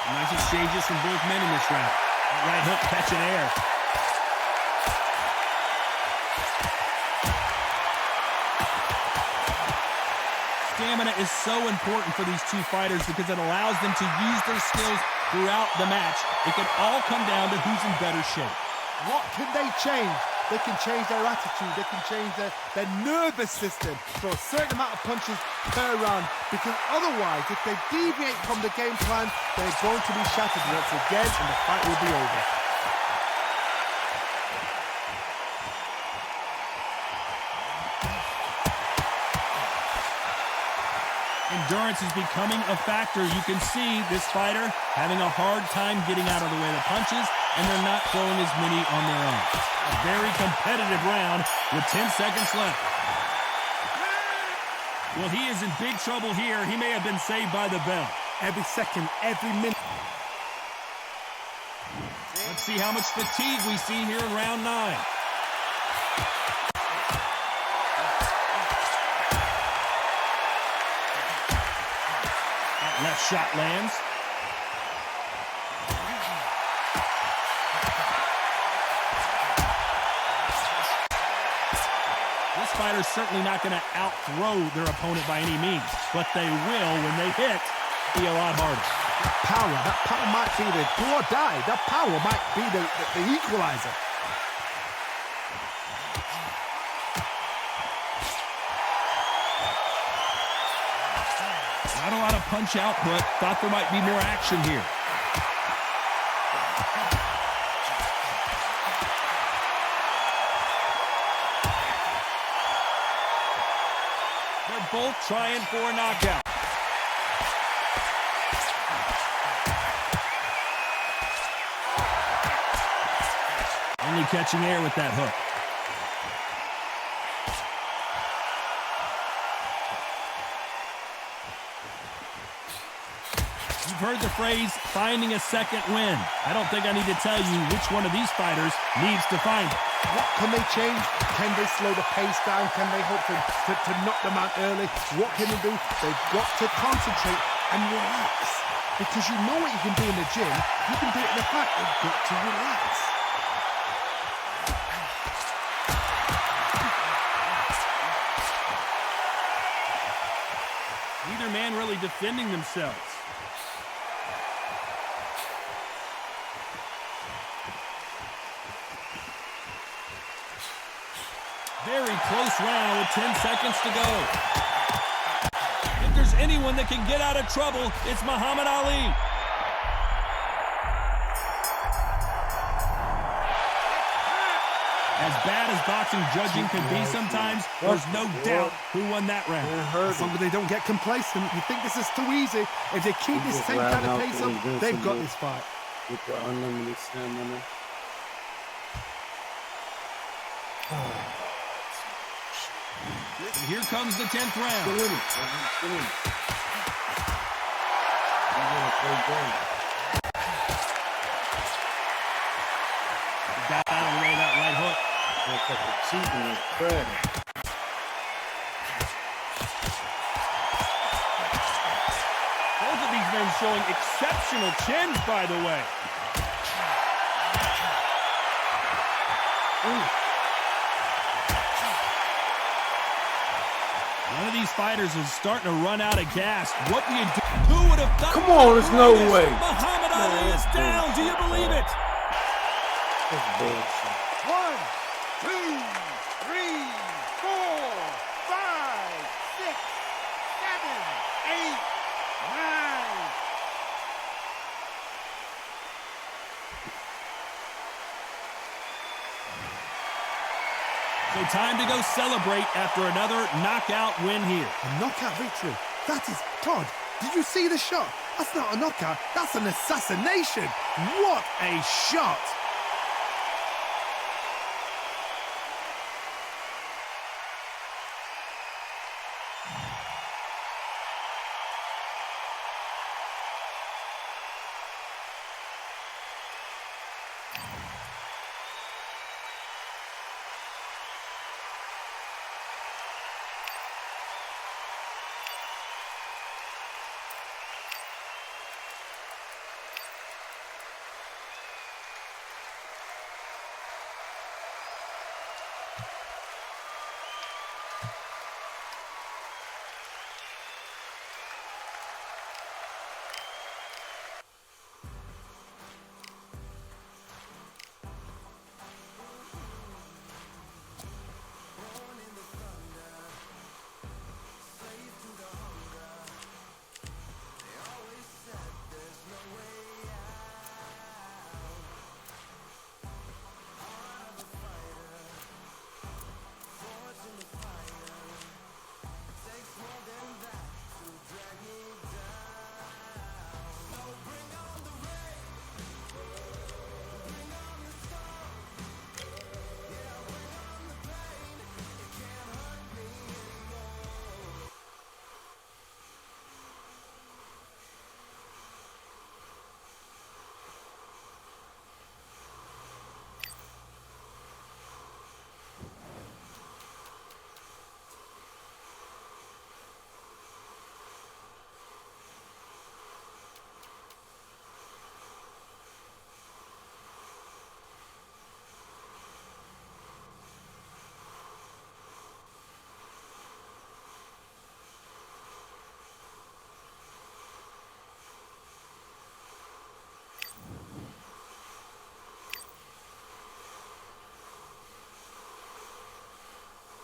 Nice exchanges from both men in this round. Right hook catching air. Stamina is so important for these two fighters because it allows them to use their skills throughout the match. It can all come down to who's in better shape. What can they change? They can change their attitude. They can change their nervous system. Throw a certain amount of punches per round. Because otherwise, if they deviate from the game plan, they're going to be shattered once again and the fight will be over. Endurance is becoming a factor. You can see this fighter having a hard time getting out of the way of the punches, and they're not throwing as many on their own. A very competitive round with 10 seconds left. Well, he is in big trouble here. He may have been saved by the bell. Every second, every minute. Let's see how much fatigue we see here in round 9. Left shot lands. This fighter's certainly not going to out-throw their opponent by any means, but they will, when they hit, be a lot harder. That power might be the do or die. That power might be the equalizer. Not a lot of punch output. Thought there might be more action here. They're both trying for a knockout. Only catching air with that hook. You've heard the phrase, finding a second win. I don't think I need to tell you which one of these fighters needs to find it. What can they change? Can they slow the pace down? Can they hope to knock them out early? What can they do? They've got to concentrate and relax. Because you know what you can do in the gym. You can do it in the fight. They've got to relax. Neither man really defending themselves. Very close round with 10 seconds to go. If there's anyone that can get out of trouble, it's Muhammad Ali. As bad as boxing judging can be sometimes, there's no doubt who won that round. As long as they don't get complacent, you think this is too easy. If they keep this same kind of pace up, they've got this fight. With the unlimited stamina. And here comes the 10th round. Got out of the way of that right hook. That's like a cheating and crap. Both of these men showing exceptional chins, by the way. One of these fighters is starting to run out of gas. What do you do? Who would have thought? Come on, there's no way. Muhammad Ali is down. Do you believe it? That's bullshit. 1, 2, 3, 4, 5, 6, 7, 8, 9. So time to go celebrate after another knockout win here. A knockout victory. That is, Todd, did you see the shot? That's not a knockout. That's an assassination. What a shot.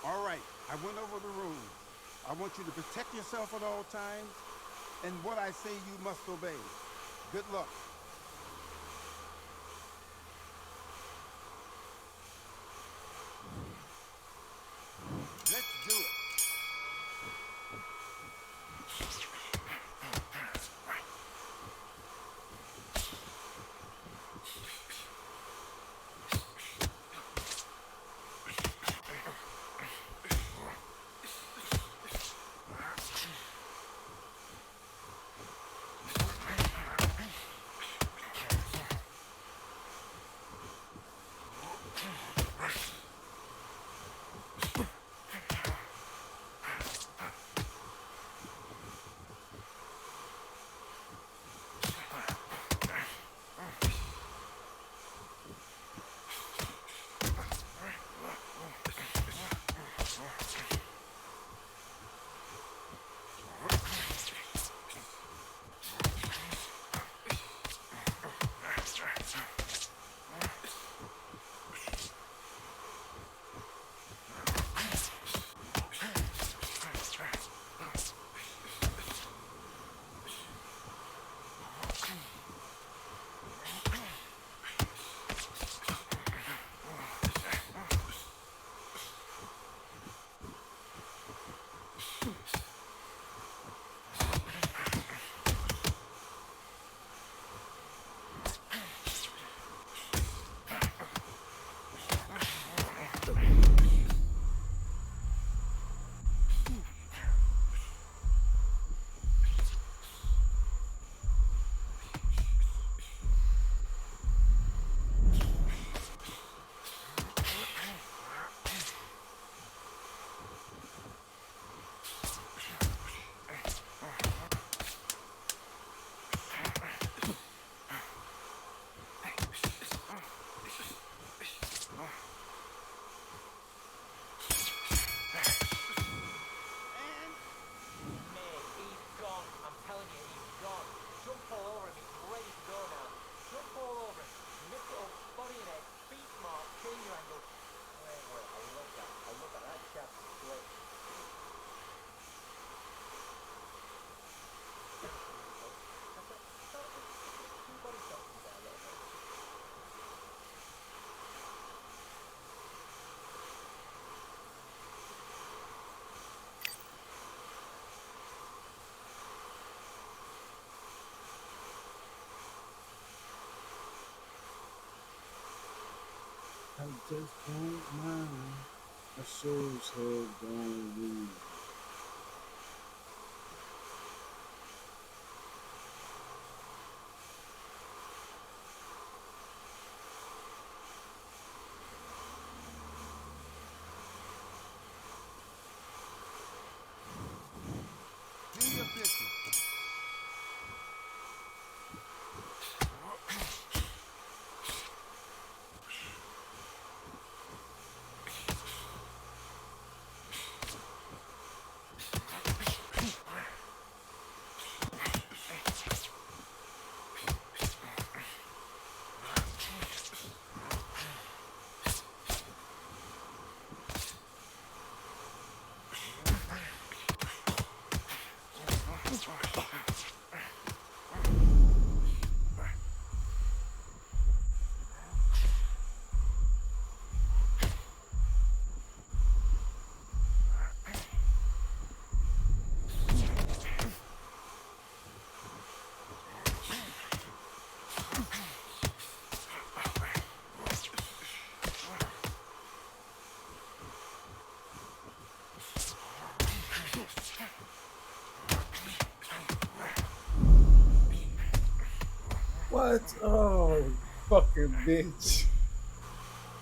All right, I went over the rules. I want you to protect yourself at all times, and what I say you must obey. Good luck. Let's do it. just don't mind. I sure as hell don't lose. Do your business. What? Oh, fucking bitch.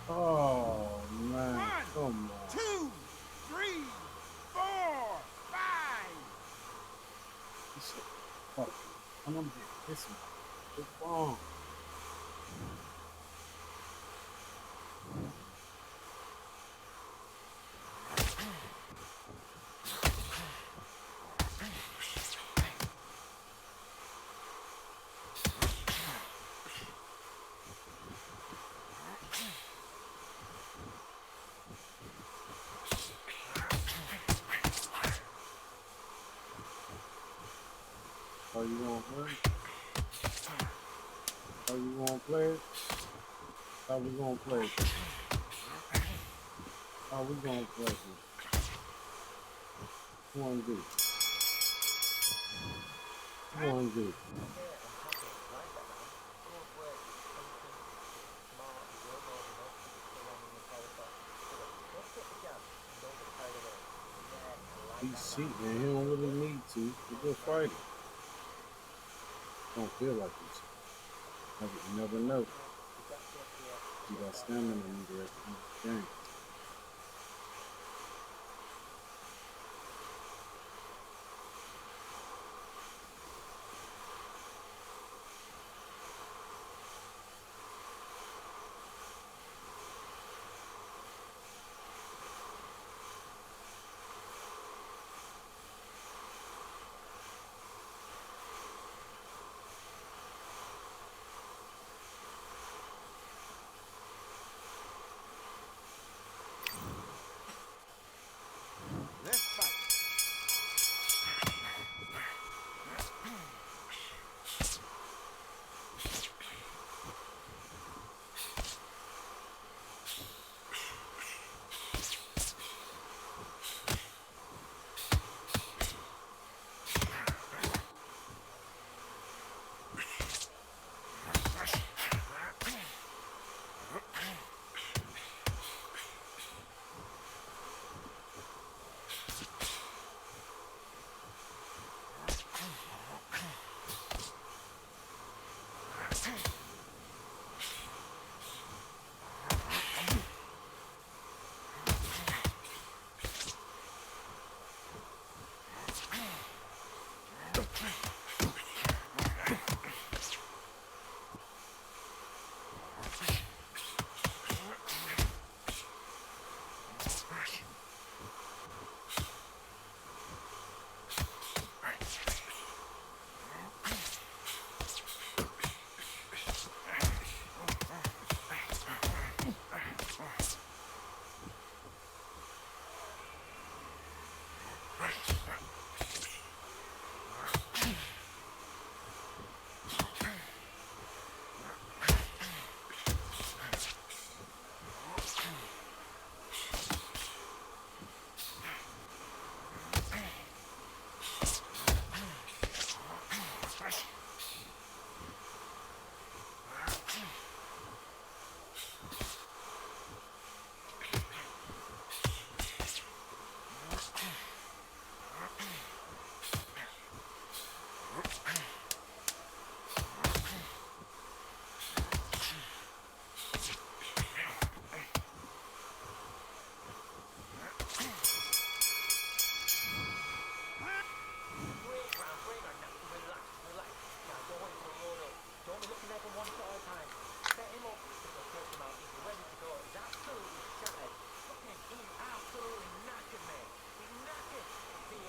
Oh, man. One, Come on. 2, 3, 4, 5. This shit. Fuck. I'm gonna get this one. It's wrong. Are you gonna play? Are you gonna play it? How we gonna play it? How we gonna play it? Who wanna do? Who wanna do? He's cheating, man. He don't really need to. He's a good fighter. Don't feel like he's cheating. You never know. You got stamina in the rest of the game.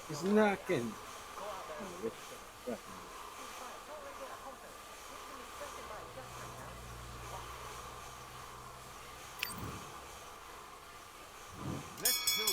He's knocking. Let's do it.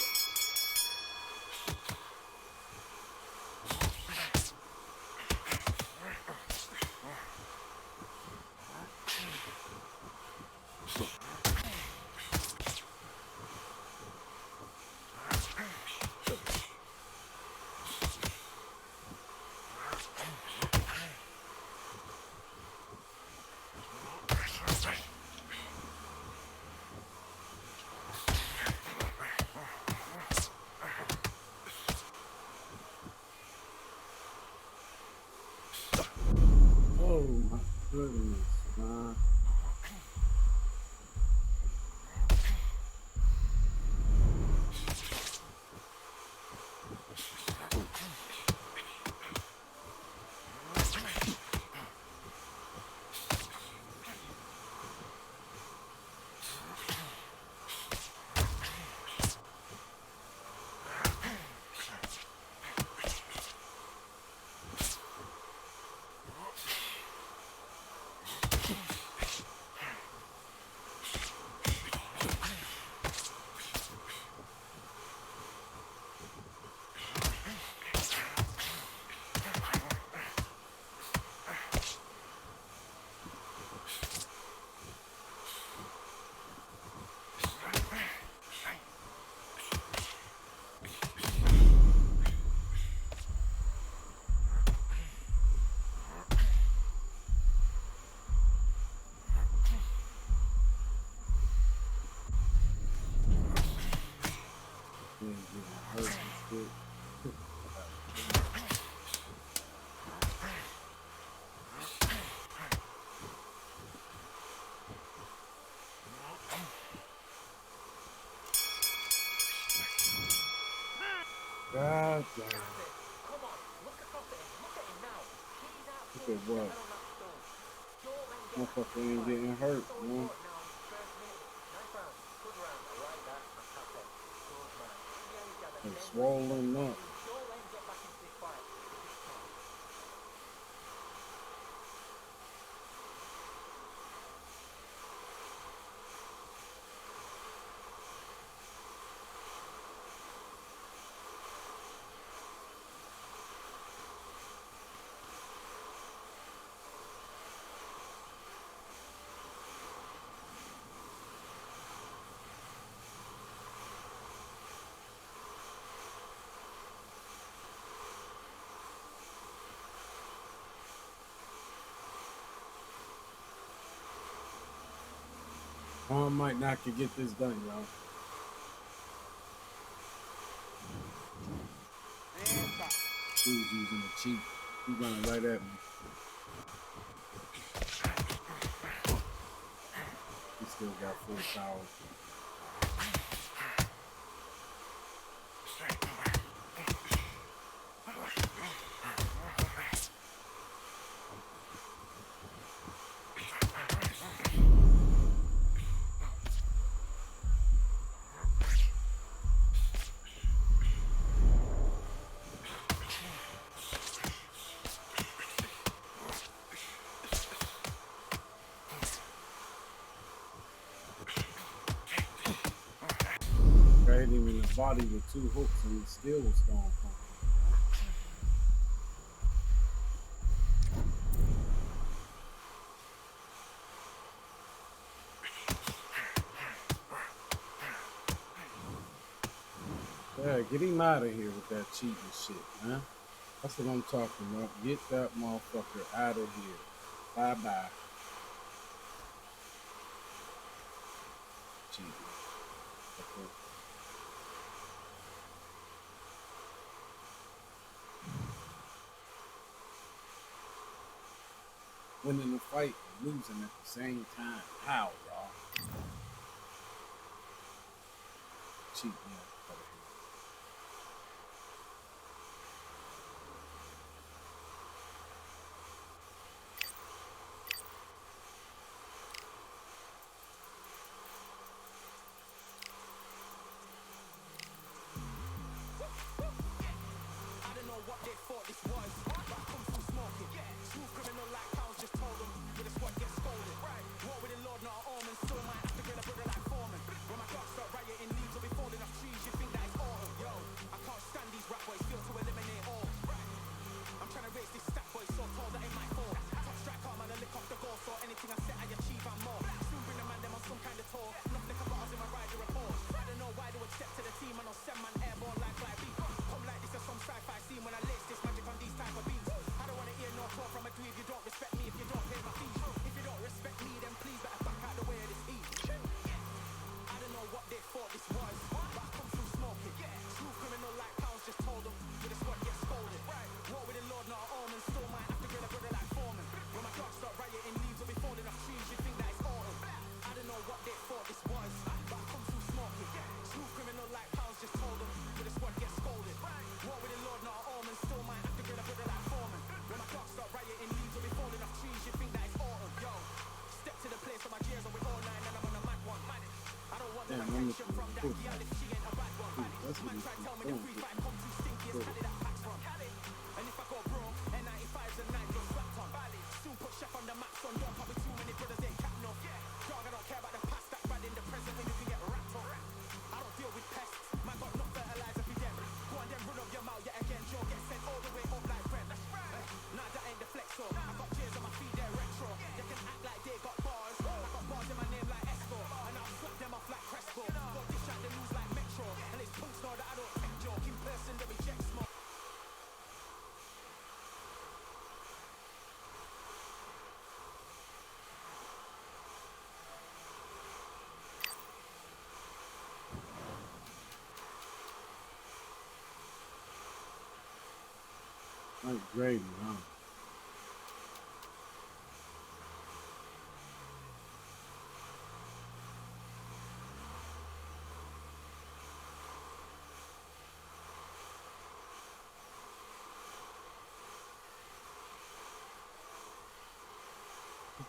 Oh my goodness, man. Getting hurt and shit. God damn. Look at what? Motherfucker ain't getting hurt, man. They're swollen up. I might not could get this done, y'all. And pop. Dude's using the cheat. He's running right at me. He still got full power. Hit him in the body with 2 hooks and he still was throwing punches. Yeah, get him out of here with that cheating shit, man. That's what I'm talking about. Get that motherfucker out of here. Bye-bye. Cheating. Okay. Winning the fight and losing at the same time. How, y'all? Cheat me out of here. That's what Man he's try tell me the doing. free fight come too stinky, it's Cali that packs from. And if I go broke, N95s and Nike go slapped on. Soon put chef on the map, son. Don't pop with too many brothers, ain't cap no. Dog, I don't care about the past, that bad in the present when you can get wrapped up. I don't deal with pests, man got no fertilizer for them. Go on then run up your mouth yet again, Joe get sent all the way up like bread. Nah, that ain't the flexo. I got cheers on my feet, they're retro. They can act like they got bars. I got bars in my name like Esco, and I'll slap them off like Crespo. Don't dish out the news like Metro, and it's punks know that I don't take joke. In person, they reject smoke. Like gravy, huh?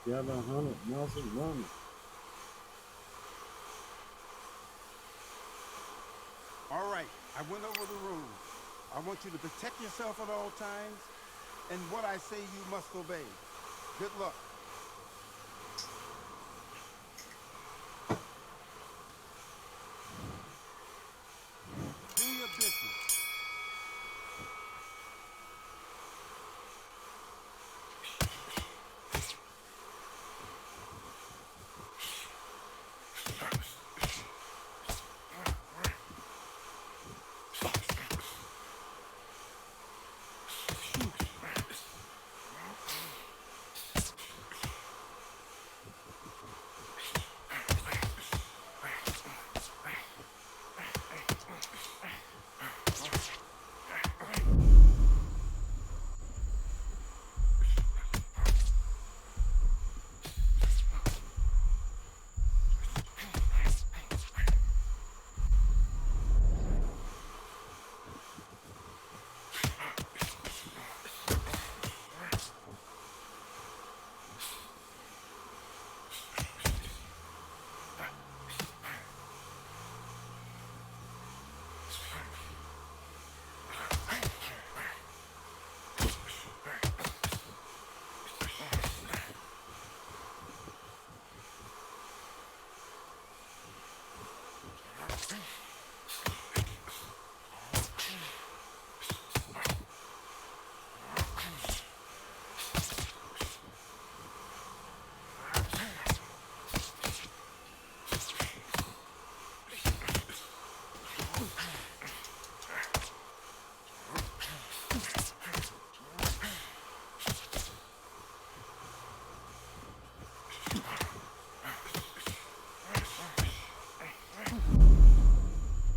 The other 100 muscle running. All right, I went over the rules. I want you to protect yourself at all times, and what I say you must obey. Good luck. Do your business.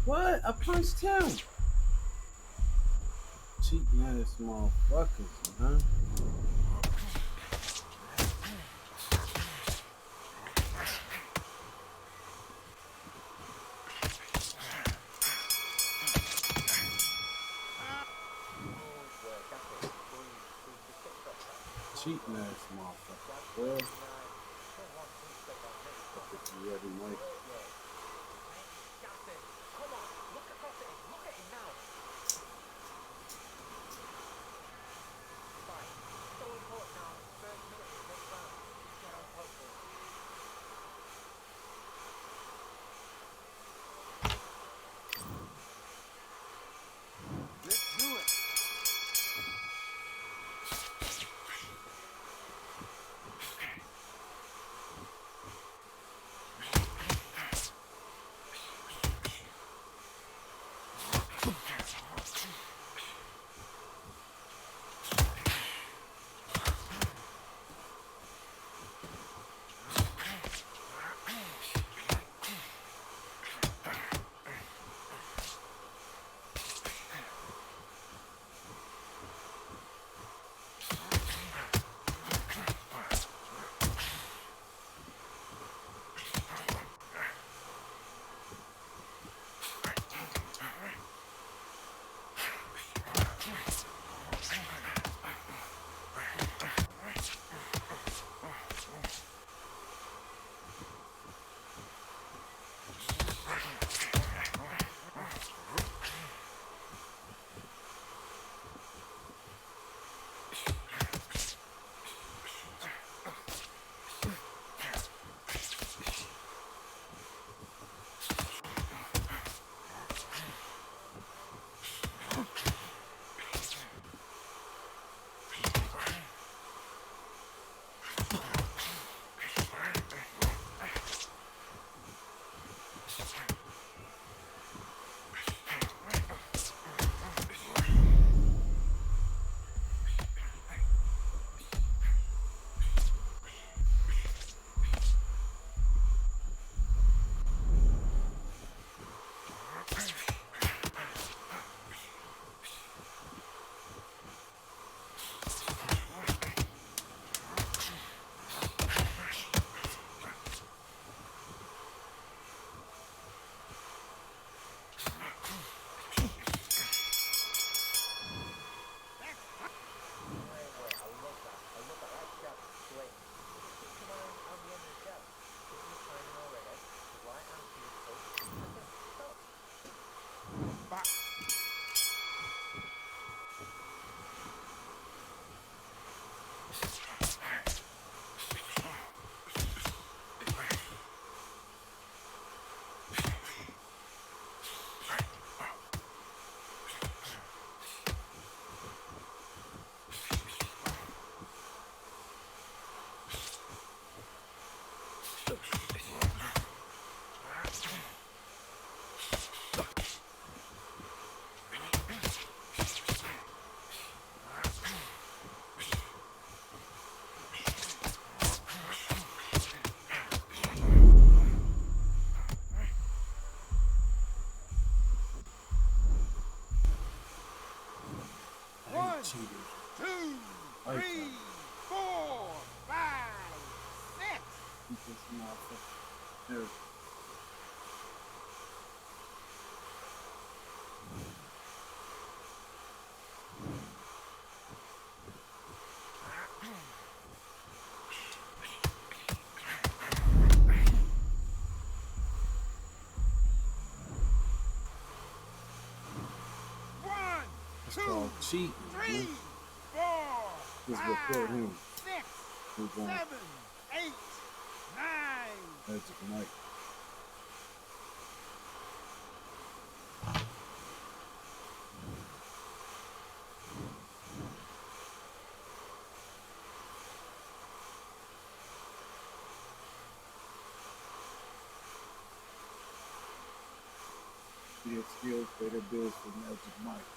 What? I punched him. Cheap ass motherfuckers, huh? Cheap ass motherfuckers, boy. You ready, Mike? Let's do it. One, cheaters. 2, Like 3, that. 4, 5, 6. Keep this motherfucker. There. One, It's 2, called cheating. 3, Man. 4, Just 5, report him. 6, Move on. 7, 8, 9. Magic Mike. Their skills pay their bills for Magic Mike.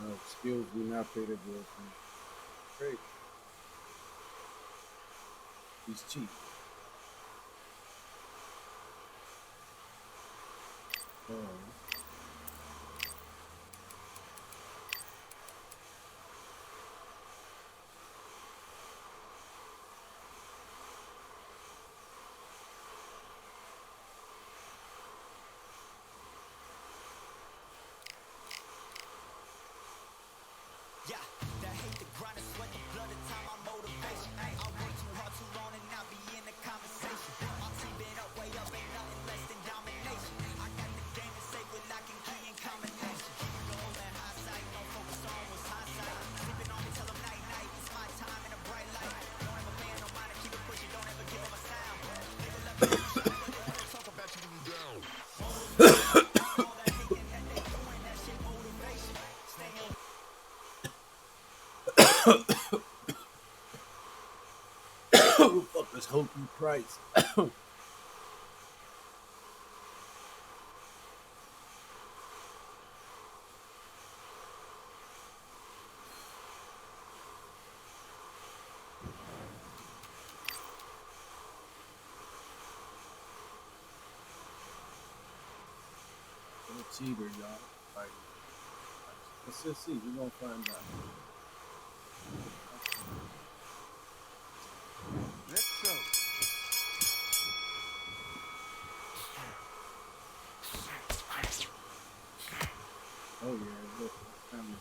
No, skills do not pay their bills for Great. He's cheap. Oh. Yeah, that hate, the grind, the sweat, the blood, the time, my motivation. I work too hard, too long, and not be in the conversation. My team been up, way up, ain't nothing less than domination. I got the game to say with lock and key and combination. The whole that high side, don't focus on what's high side. Sleeping on me, tell them night, night, it's my time in a bright light. Don't ever pay no mind, keep it pushing, don't ever give up a sound. Nigga love me, talk about you when you down. All that hating that they doing, that shit motivation. Stay on. Who the fuck is Hokey Price? A cheater, y'all. Like, let's just see. We're gonna find out. Let's go. Oh yeah, look, family.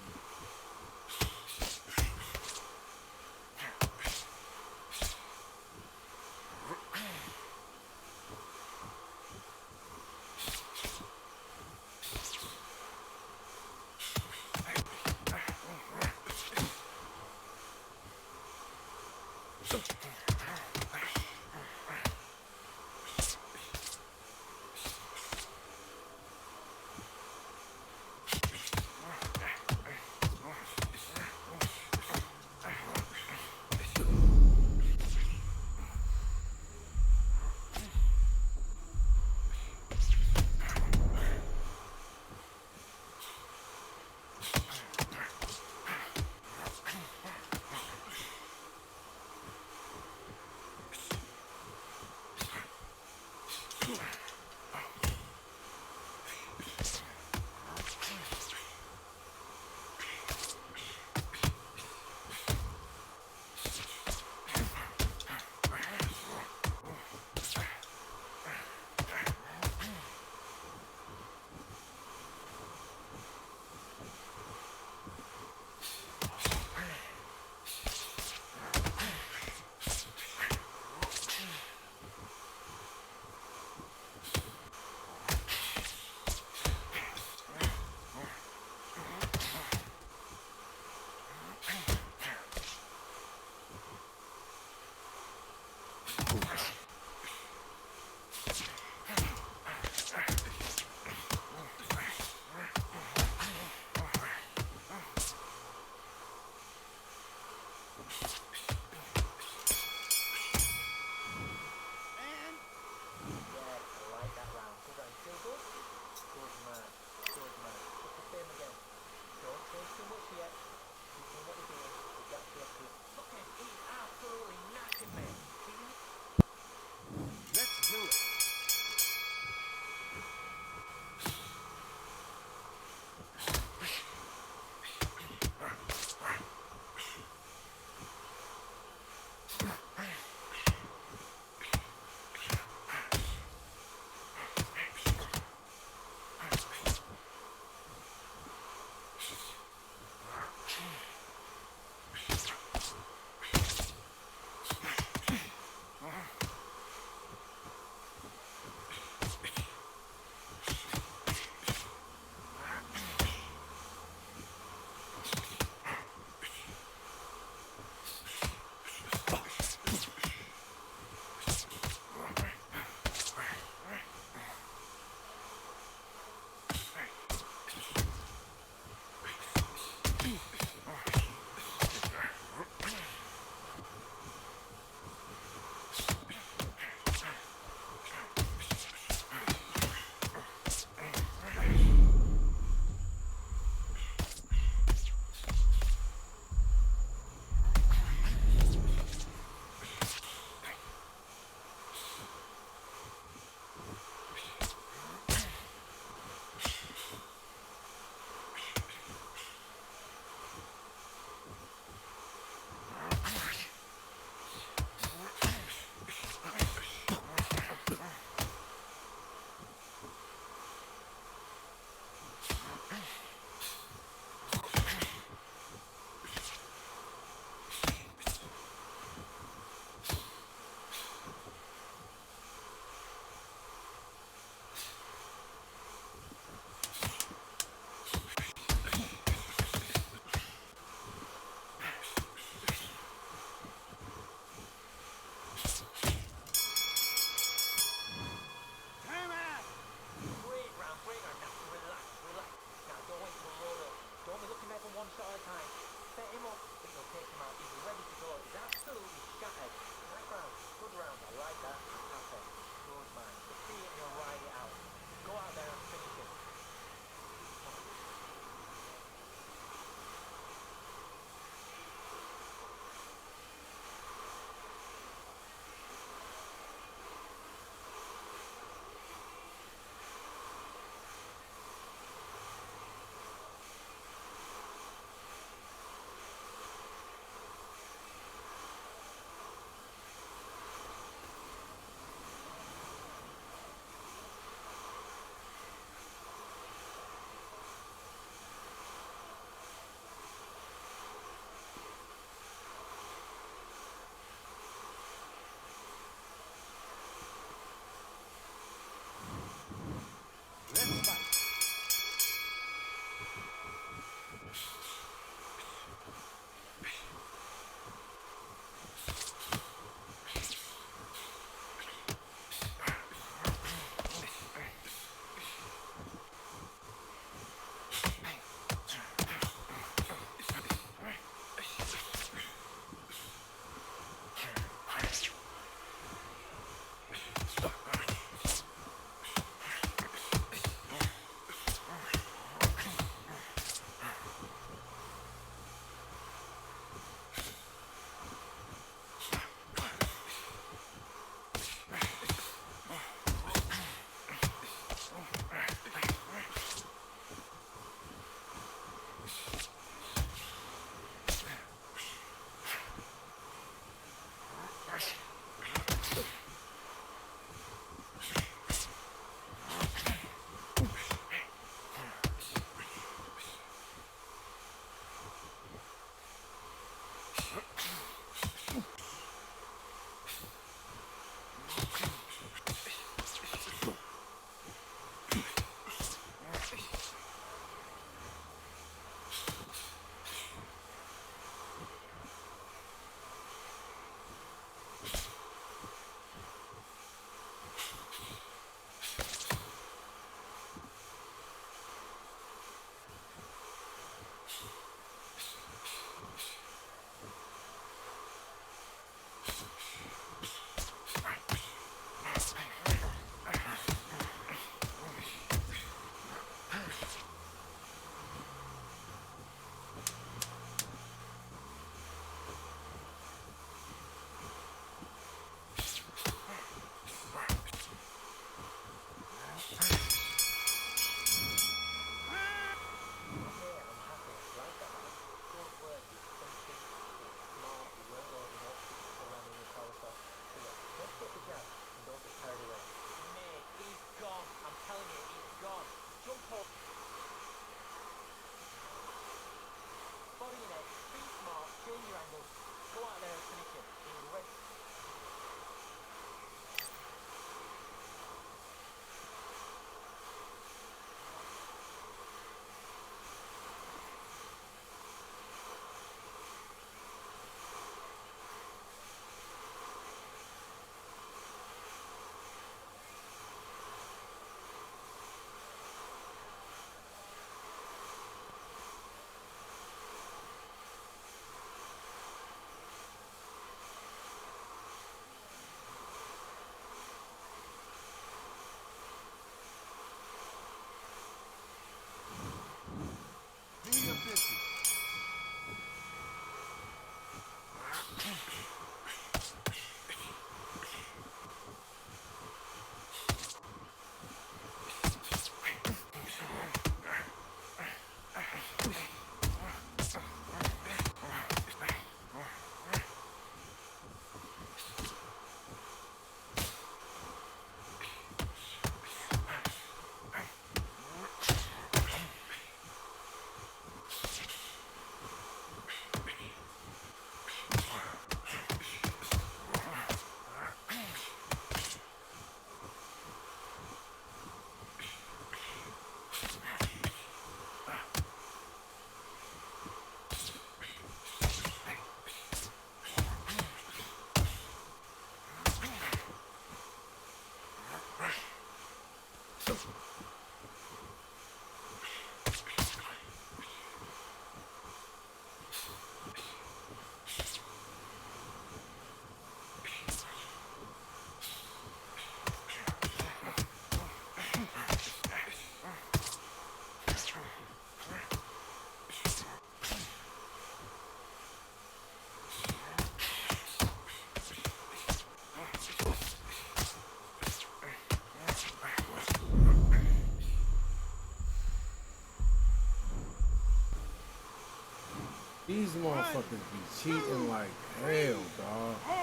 These motherfuckers be cheating like hell, dog. 4,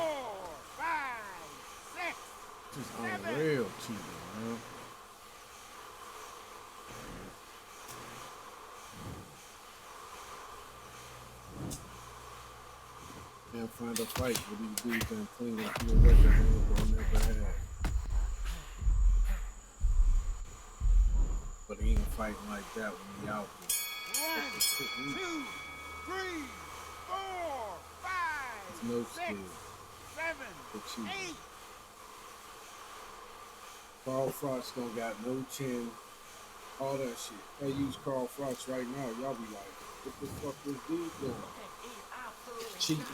5, 6. Just unreal cheating, man. Can't find a fight with these dudes and clean up your record they never had. But he ain't fighting like that when he out here. 1, 2, 3, 4, 5, No 6, skill. 7, For cheating. 8. Carl Frost don't got no chin. All that shit. They use Carl Frost right now. Y'all be like, what the fuck this dude doing? Cheating.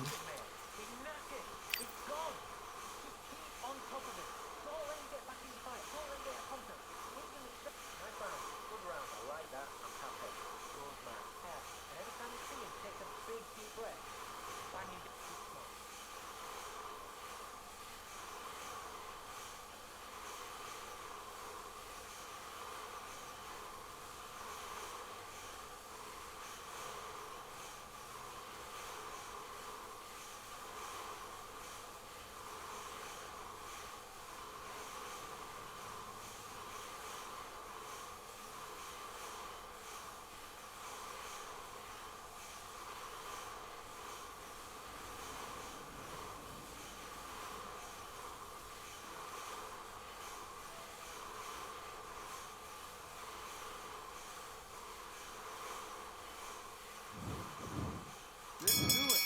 Let's do it.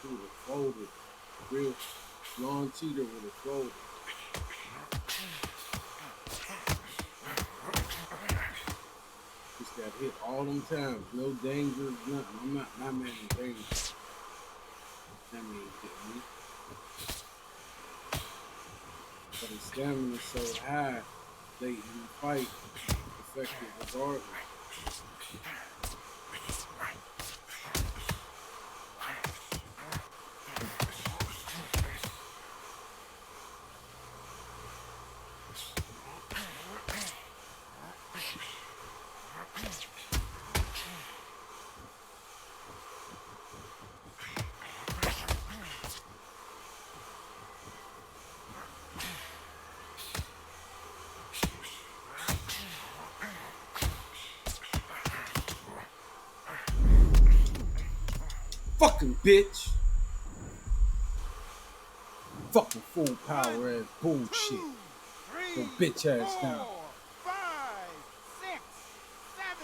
Dude, it folded. Real long cheater with a folded. Just got hit all them times. No danger, nothing. I'm not my man in danger. That man hit me. But his stamina is so high, late in the fight, effective regardless. Fucking bitch. Fucking full power ass bullshit. Go bitch ass down. 5, 6, 7.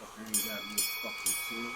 Fuck, I ain't got no fucking shit.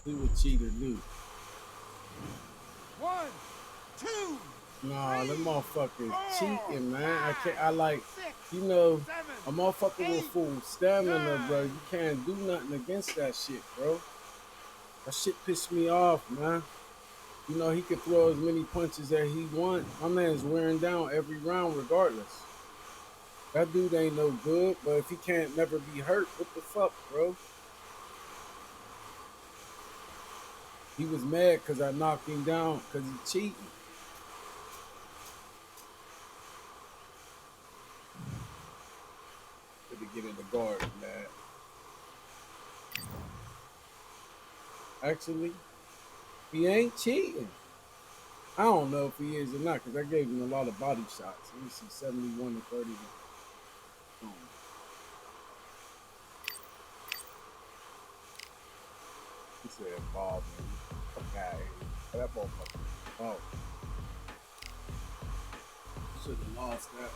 Do what cheater do. 1, 2, Nah, them motherfuckers 4, cheating, man. I 5, can't. I like, 6, you know, 7, a motherfucker with 8, full stamina, 9. bro. You can't do nothing against that shit, bro. That shit pissed me off, man. You know, he could throw as many punches as he want. My man's wearing down every round regardless. That dude ain't no good, but if he can't never be hurt, what the fuck, bro? He was mad because I knocked him down because he cheating. To get in the guard, man. Actually, he ain't cheating. I don't know if he is or not because I gave him a lot of body shots. Let me see, 71 to 31. He said, "Ball, man. Fuck out of here. That motherfucker. Oh, should have lost that."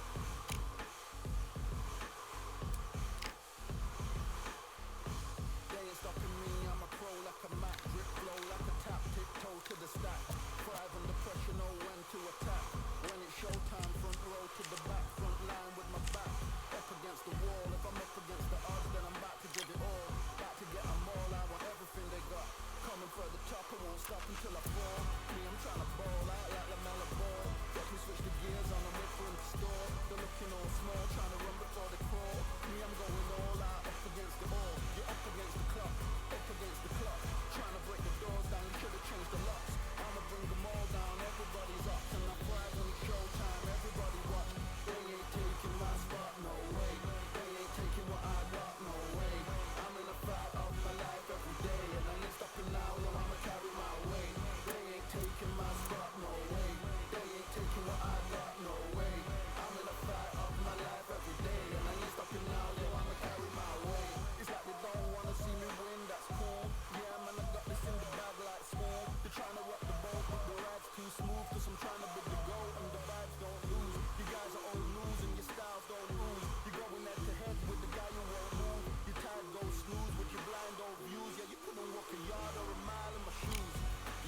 They ain't stopping me, I'm a pro like a Mac, drip flow like a tap, tiptoe to the stack. Thrive under pressure, know when to attack. When it's showtime, front row to the back, front line with my back. Up against the wall, if I'm up against the odds, then I'm about to give it all. About to get them all, I want everything they got. Coming for the top, I won't stop until I fall. Me, I'm trying to ball out like the mellow ball. Got me switch the gears on, I'm wait for him to store. They're looking all small, trying to run before they crawl. Me, I'm going all out, up against the wall. You're up against the clock, up against the clock. Trying to break the doors down, you should have changed the locks. I'ma bring them all down, everybody's up. And I thrive when it's showtime, everybody watch. They ain't taking my spot, no way. They ain't taking what I got, no way. I'm in a fight of my life every day. And I ain't stopping now, no, I'ma carry my weight. They ain't taking my spot, no way. They ain't taking what I got, no way. I'm in a fight of my life every day. And I ain't stopping now, no, I'ma carry my weight. It's like they don't wanna see me win, that's cool. Yeah, man, I got this in the bag like school. They're trying to rock the boat, but the ride's too smooth. Cause I'm trying to bid the goal and the vibes don't lose. You guys are all losing, your styles don't lose. You're going head to head with the guy who won't move. Your tide goes snooze with your blind old views. Yeah, you couldn't walk a yard or a mile in my shoes.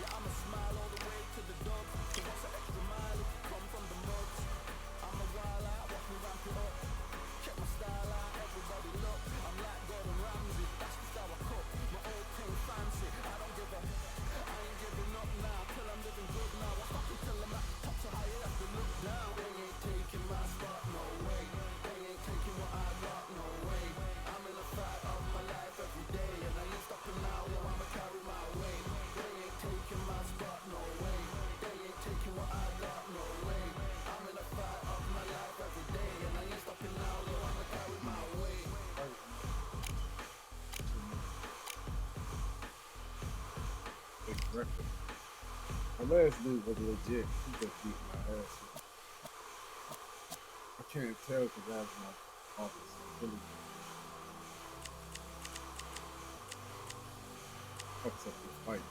Yeah, I'ma smile all the way to the dub. So what's an extra mile if you come from the muds? I'm a wild out, watch me ramp it up. Check my style out, everybody look. I'm like Gordon Ramsay, that's just how I cook. My old thing fancy, I don't give a. I ain't giving up now, till I'm living good now. I fucking tell them at the top so high, you have to look down. They ain't taking my spot, no way. They ain't taking what I got, no way. I'm in a fight of my life every day. And I ain't stopping now, yo, I'ma carry my weight. They ain't taking my spot, no way. They ain't taking what I got, no way. I'm in a fight of my life every day. And I ain't stopping now, yo, I'ma carry my weight. Big record. My last dude was legit. He just beat my ass. I can't tell because I have my office. Really. Fucks up this fight.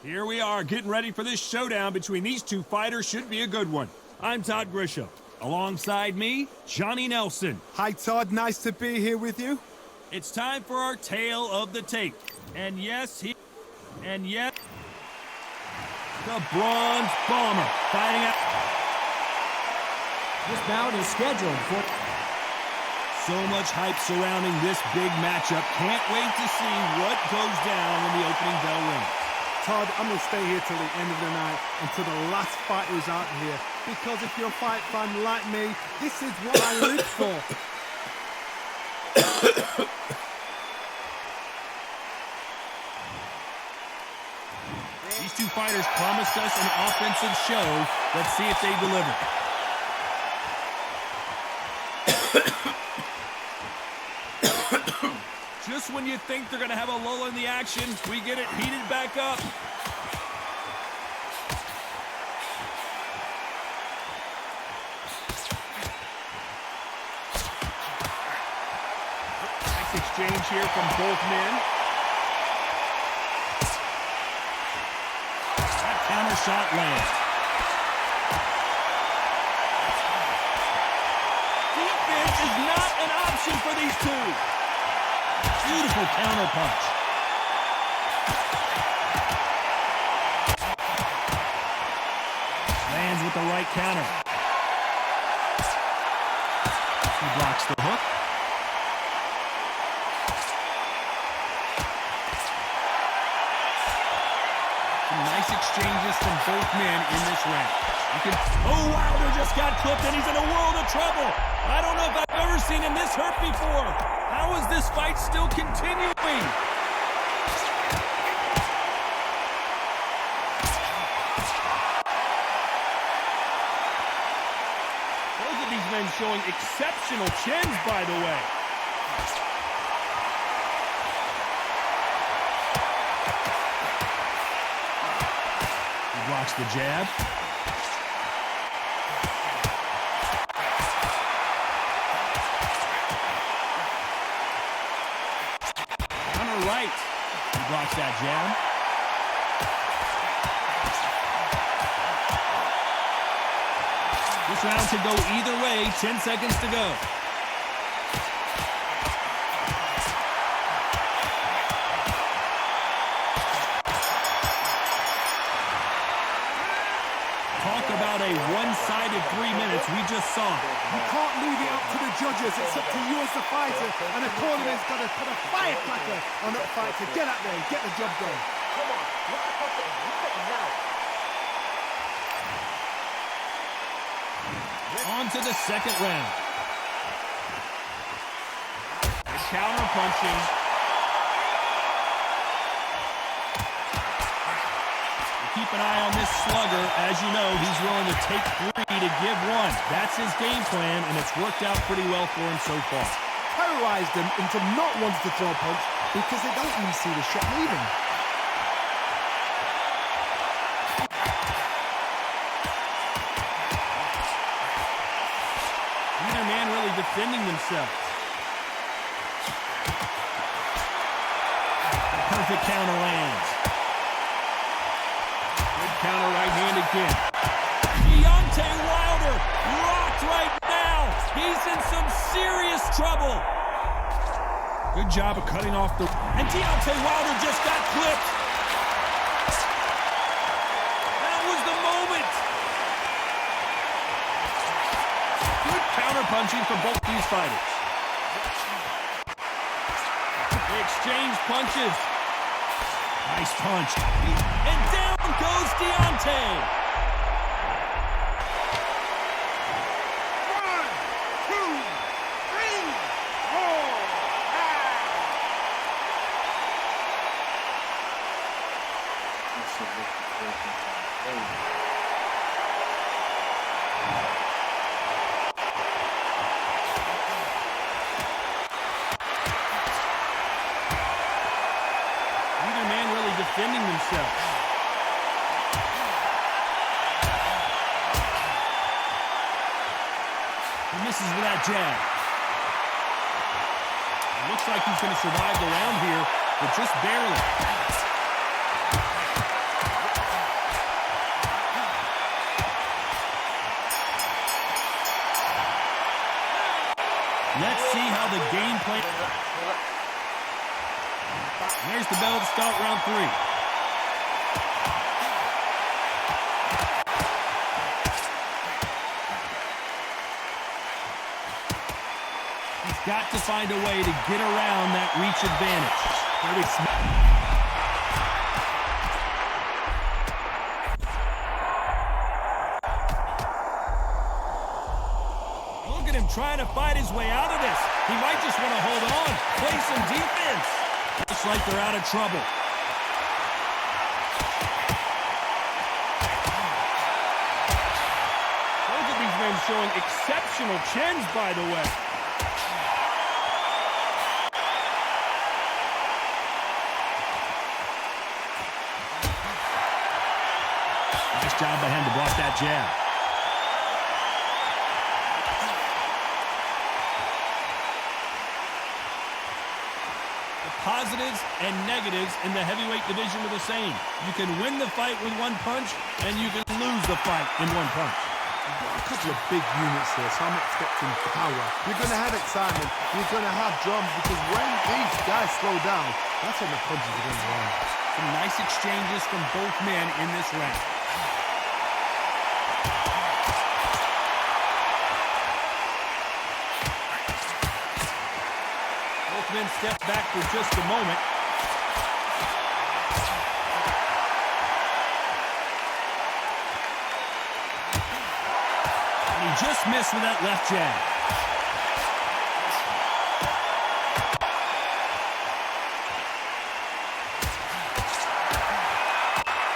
Here we are, getting ready for this showdown between these two fighters. Should be a good one. I'm Todd Grisham. Alongside me, Johnny Nelson. Hi, Todd. Nice to be here with you. It's time for our tale of the tape. And yes, the Bronze Bomber fighting out. This bout is scheduled for... So much hype surrounding this big matchup. Can't wait to see what goes down when the opening bell rings. Todd, I'm going to stay here till the end of the night, until the last fight is out here. Because if you're a fight fan like me, this is what I live for. These two fighters promised us an offensive show. Let's see if they deliver. Just when you think they're going to have a lull in the action, we get it heated back up. Nice exchange here from both men. That counter shot lands. Defense is not an option for these two. Beautiful counter punch. Lands with the right counter. He blocks the hook. Some nice exchanges from both men in this round. Oh, Wilder just got clipped and he's in a world of trouble. I don't know if I've ever seen him this hurt before. How is this fight still continuing? Both of these men showing exceptional chins, by the way. He blocks the jab. Right. He blocks that jab. This round could go either way. 10 seconds to go. Talk about a one-sided 3 minutes. We just saw it. You can't leave it up to the judges. It's up to you as the fighter. And the cornerman's got to put a firecracker on that fight to get out there and get the job done. Come on, look at something. Look at now. On to the second round. The counter punching. an eye on this slugger. As you know, he's willing to take 3 to give 1. That's his game plan, and it's worked out pretty well for him so far. Terrorized them into not wanting to throw a punch because they don't even see the shot leaving. Neither man really defending themselves. Perfect counter lands. Good counter right hand again. Deontay Wilder rocked right now. He's in some serious trouble. Good job of cutting off the... And Deontay Wilder just got clipped. That was the moment. Good counter punching for both these fighters. They exchange punches. Nice punch. And down goes Deontay. 1, 2, 3, 4, 5. Neither man really defending themselves. He misses with that jab. It looks like he's going to survive the round here, but just barely. Let's see how the game plan... There's the bell to start round 3. He's got to find a way to get around that reach advantage. Look at him trying to fight his way out of this. He might just want to hold on, play some defense. Looks like they're out of trouble. Both of these men showing exceptional chins, by the way. Nice job by him to block that jab. Positives and negatives in the heavyweight division are the same. You can win the fight with 1 punch, and you can lose the fight in 1 punch. A couple of big units here, so I'm expecting power. You're going to have excitement. You're going to have drums, because when these guys slow down, that's when the punches are going to land. Some nice exchanges from both men in this round. Men step back for just a moment. And he just missed with that left jab.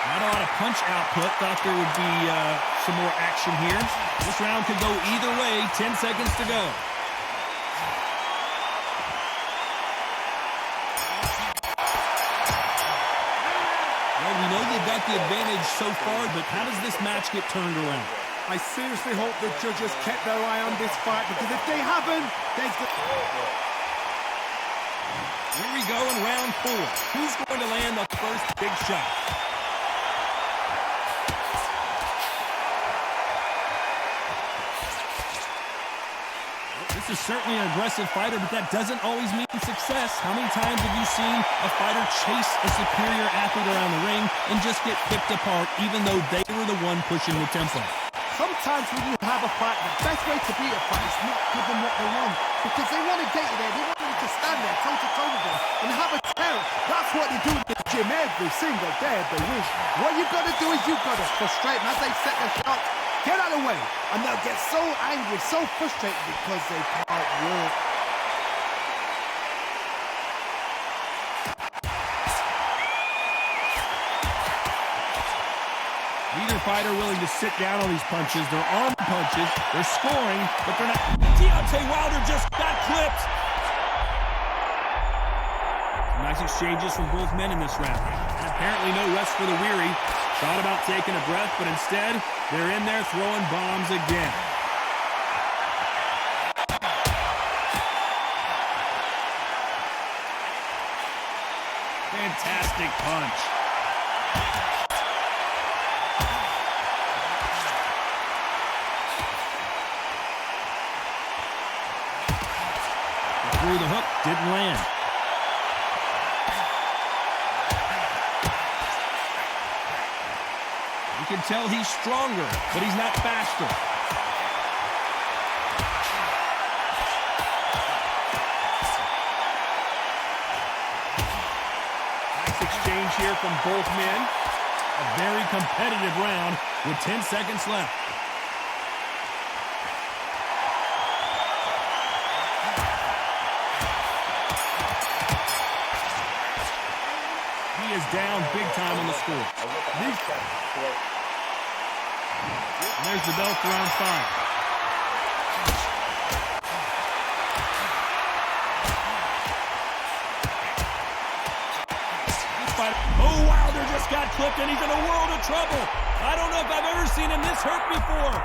Not a lot of punch output. Thought there would be some more action here. This round could go either way. 10 seconds to go. We know they've got the advantage so far, but how does this match get turned around? I seriously hope the judges kept their eye on this fight, because if they haven't, there's the... Here we go in round 4. Who's going to land the first big shot? This is certainly an aggressive fighter, but that doesn't always mean success. How many times have you seen a fighter chase a superior athlete around the ring and just get picked apart, even though they were the one pushing the tempo? Sometimes when you have a fight, the best way to beat a fight is not give them what they want, because they want to get you there. They want you to stand there toe-to-toe with them and have a terror. That's what they do in the gym every single day of the week. What you've got to do is you've got to frustrate them as they set their shot. Get out of the way, and they'll get so angry, so frustrated, because they can't work. fighter willing to sit down on these punches. They're arm punches. They're scoring, but they're not. Deontay Wilder just got clipped. Nice exchanges from both men in this round. And apparently no rest for the weary. Thought about taking a breath, but instead, they're in there throwing bombs again. Fantastic punch. Through the hook, didn't land. You can tell he's stronger, but he's not faster. Nice exchange here from both men. A very competitive round with 10 seconds left. He is down big time on the score. And there's the bell for round 5. Oh, Wilder just got clipped and he's in a world of trouble. I don't know if I've ever seen him this hurt before.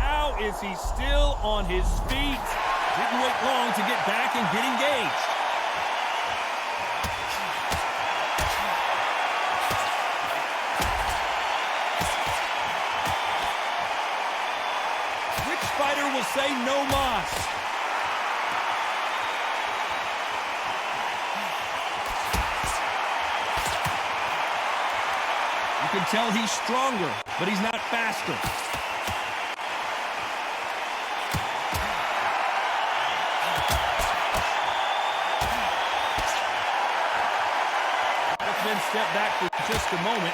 How is he still on his feet? Didn't wait long to get back and get engaged. Fighter will say no mas. You can tell he's stronger, but he's not faster. Let's then step back for just a moment.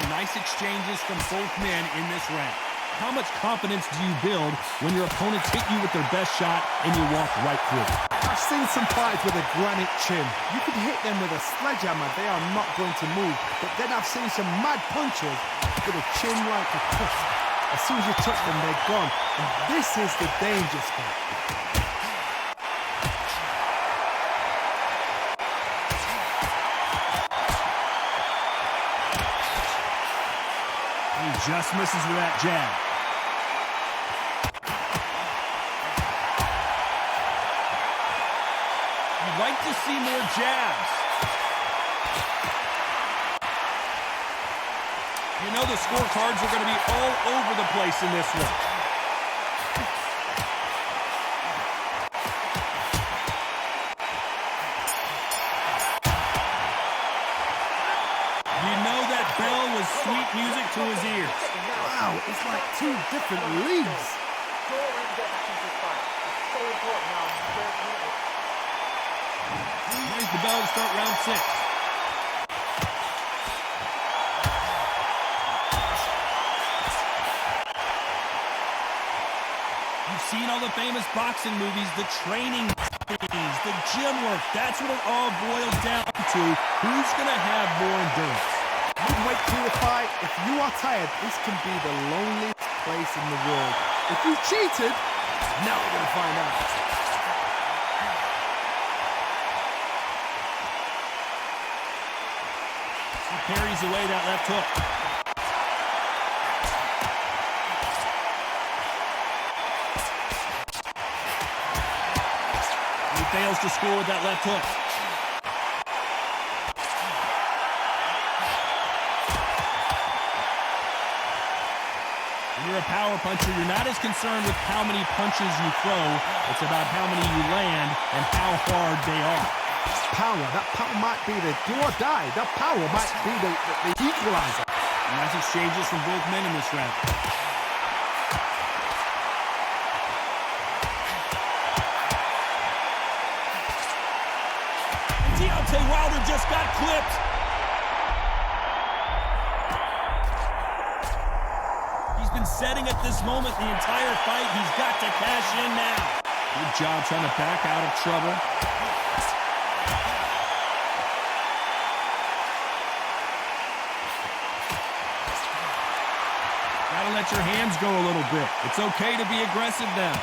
Nice exchanges from both men in this round. How much confidence do you build when your opponents hit you with their best shot and you walk right through? I've seen some fighters with a granite chin. You could hit them with a sledgehammer, they are not going to move. But then I've seen some mad punchers with a chin like a crisp. As soon as you touch them, they're gone. And this is the danger spot. He just misses with that jab. You'd like to see more jabs. You know the scorecards are going to be all over the place in this one. Bell was sweet music to his ears. Wow, it's like two different leagues. Here's the bell to start round 6. You've seen all the famous boxing movies, the training scenes, the gym work. That's what it all boils down to. Who's going to have more endurance? Midway through the fight, if you are tired, this can be the loneliest place in the world. If you cheated, now we're going to find out. He parries away that left hook. He fails to score with that left hook. You're a power puncher. You're not as concerned with how many punches you throw. It's about how many you land and how hard they are. Power. That power might be the do or die. That power might be the equalizer. Nice exchanges from both men in this round. Deontay Wilder just got clipped. Setting at this moment the entire fight. He's got to cash in now. Good job trying to back out of trouble. let your hands go a little bit. It's okay to be aggressive now.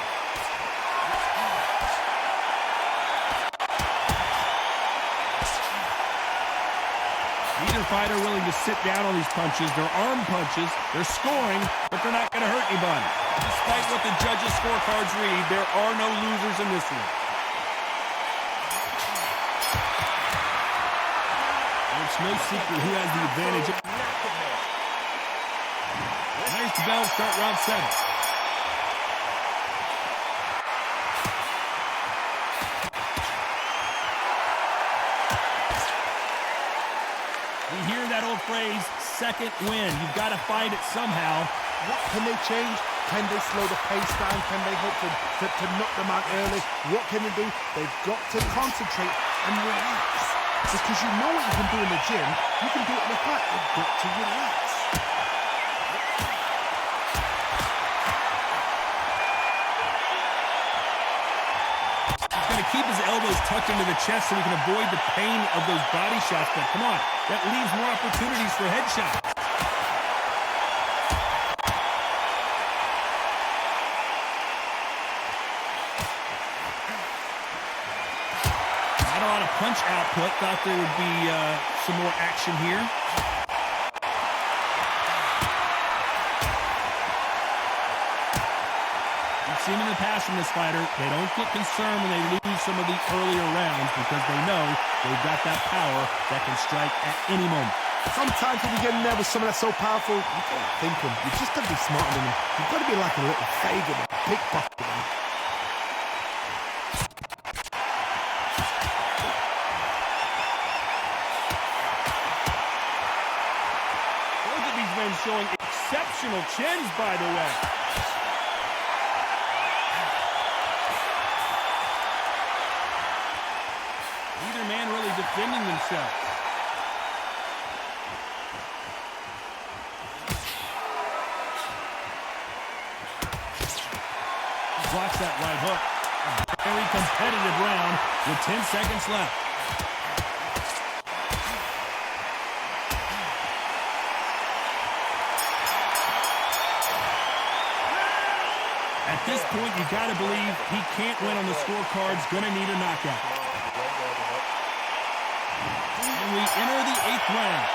Neither fighter willing to sit down on these punches. They're arm punches. They're scoring, but they're not going to hurt anybody. Despite what the judges' scorecards read, there are no losers in this one. It's no secret who has the advantage. There's the bell, start round 7. We hear that old phrase, second win. You've got to find it somehow. What can they change? Can they slow the pace down? Can they hope to knock them out early? What can they do? They've got to concentrate and relax. Because you know what you can do in the gym, you can do it in the fight. You've got to relax. He's going to keep his elbows tucked into the chest so he can avoid the pain of those body shots. But come on, that leaves more opportunities for headshots. Not a lot of punch output. Thought there would be some more action here. We've seen in the past from this fighter, they don't get concerned when they lose some of the earlier rounds because they know they've got that power that can strike at any moment. Sometimes when you get in there with someone that's so powerful, you can't think them. You just got to be smarter than them. You've got to be like a little faggot, a pickpocket. Both of these men showing exceptional chins, by the way. Neither man really defending themselves. Blocks that right hook. A very competitive round with 10 seconds left. At this point, you got to believe he can't win on the scorecards. Going to need a knockout. And we enter the 8th round.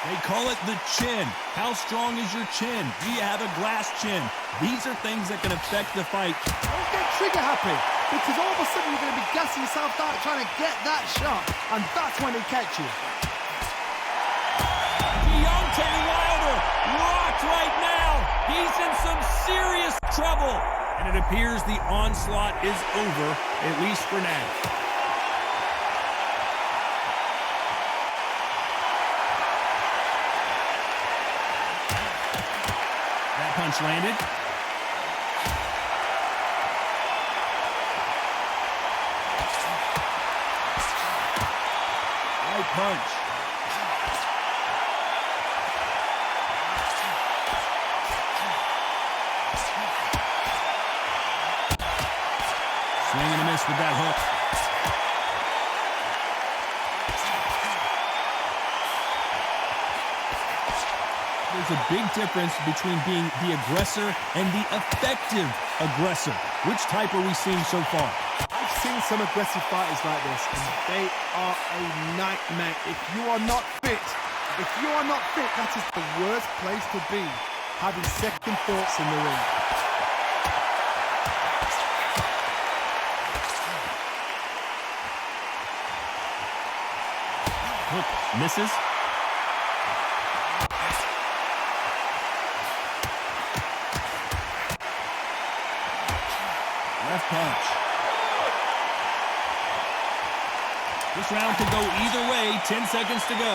They call it the chin. How strong is your chin? Do you have a glass chin? These are things that can affect the fight. Don't get trigger happy, because all of a sudden you're going to be gassing yourself out trying to get that shot, and that's when they catch you. Deontay Wilder rocked right now. He's in some serious trouble. And it appears the onslaught is over, at least for now. That punch landed. Right punch. Swing and a miss with that hook. There's a big difference between being the aggressor and the effective aggressor. Which type are we seeing so far? I've seen some aggressive fighters like this, and they are a nightmare. If you are not fit, that is the worst place to be, having second thoughts in the ring. Hook misses. Left punch. This round could go either way. 10 seconds to go.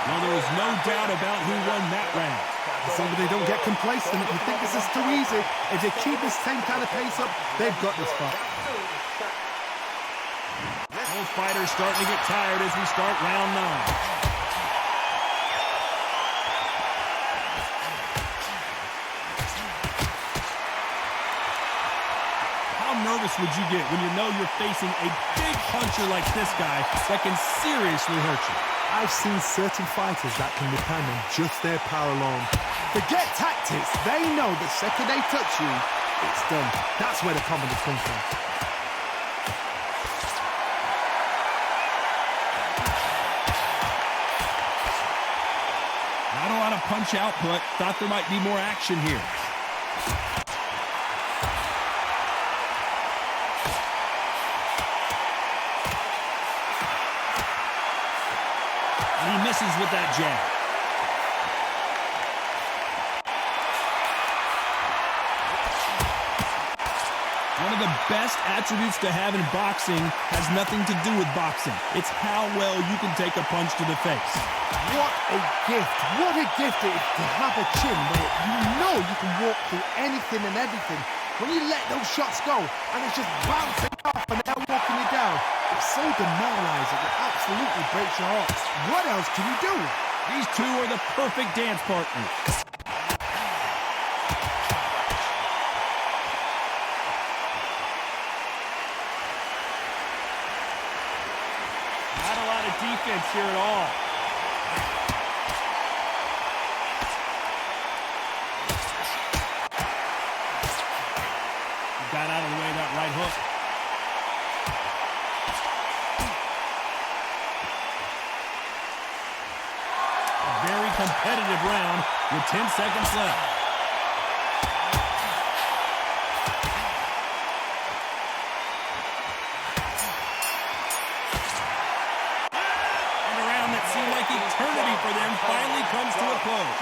Well, there is no doubt about who won that round. So they don't get complacent. You think this is too easy. If they keep this same kind of pace up, they've got this fight. Both fighters starting to get tired as we start round 9. nervous would you get when you know you're facing a big puncher like this guy that can seriously hurt you? I've seen certain fighters that can depend on just their power alone. Forget tactics. They know the second they touch you, it's done. That's where the confidence comes from. Not a lot of punch output. Thought there might be more action here. And he misses with that jab. One of the best attributes to have in boxing has nothing to do with boxing. It's how well you can take a punch to the face. What a gift. What a gift it is to have a chin where you know you can walk through anything and everything. When you let those shots go and it's just bouncing off and they're walking you down, it's so demoralizing. It absolutely breaks your heart. What else can you do? These two are the perfect dance partners. Not a lot of defense here at all. He got out of the way of that right hook. A very competitive round with 10 seconds left. Eternity for them finally comes to a close.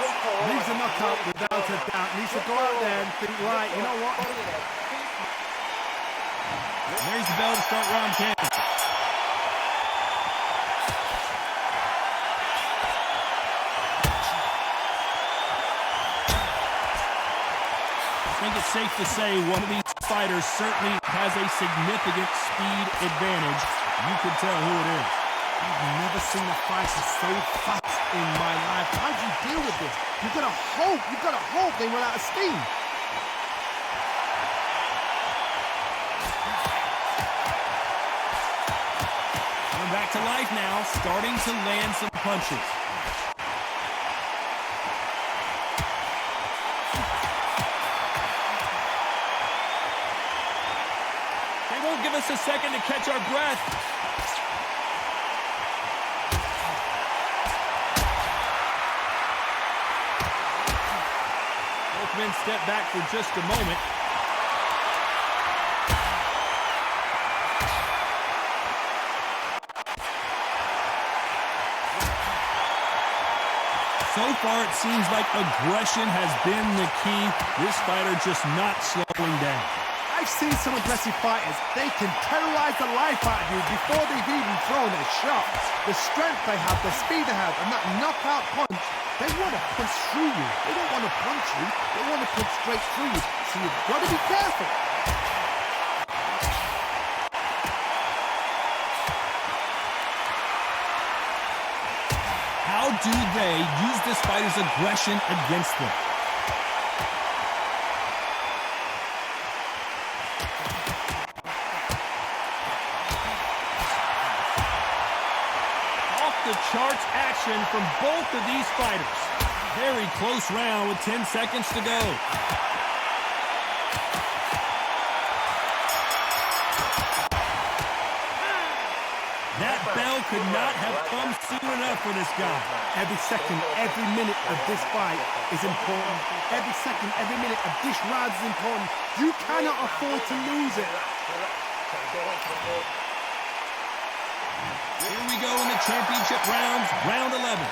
Needs a knockout without a doubt. Needs to go out there and think, right, you know what? There's the bell to start round 10. I think it's safe to say one of these fighters certainly has a significant speed advantage. You can tell who it is. I've never seen a fighter so fast in my life. How do you deal with this? You've got to hope they run out of steam. Coming back to life now, starting to land some punches. They won't give us a second to catch our breath. Men step back for just a moment. So far, it seems like aggression has been the key. This fighter just not slowing down. I've seen some aggressive fighters. They can terrorize the life out of you before they've even thrown a shot. The strength they have, the speed they have, and that knockout punch, they want to punch through you. They don't want to punch you. They want to punch straight through you. So you've got to be careful. How do they use this fighter's aggression against them? Off-the-charts action from both of these fighters. Very close round with 10 seconds to go. That bell could not have come soon enough for this guy. Every second, every minute of this fight is important. Every second, every minute of this round is important. You cannot afford to lose it. Here we go in the championship rounds, round 11.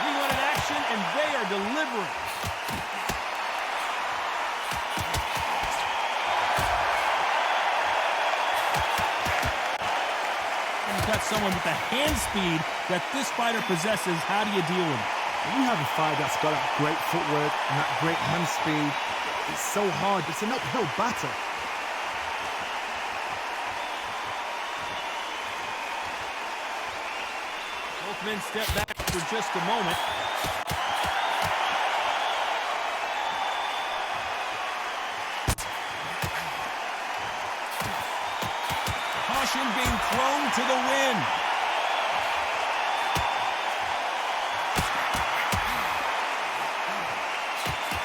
We wanted action, and they are delivering. You've got someone with the hand speed that this fighter possesses. How do you deal with it? When you have a fighter that's got that great footwork and that great hand speed, it's so hard. It's an uphill battle. Both men step back for just a moment. caution being thrown to the wind.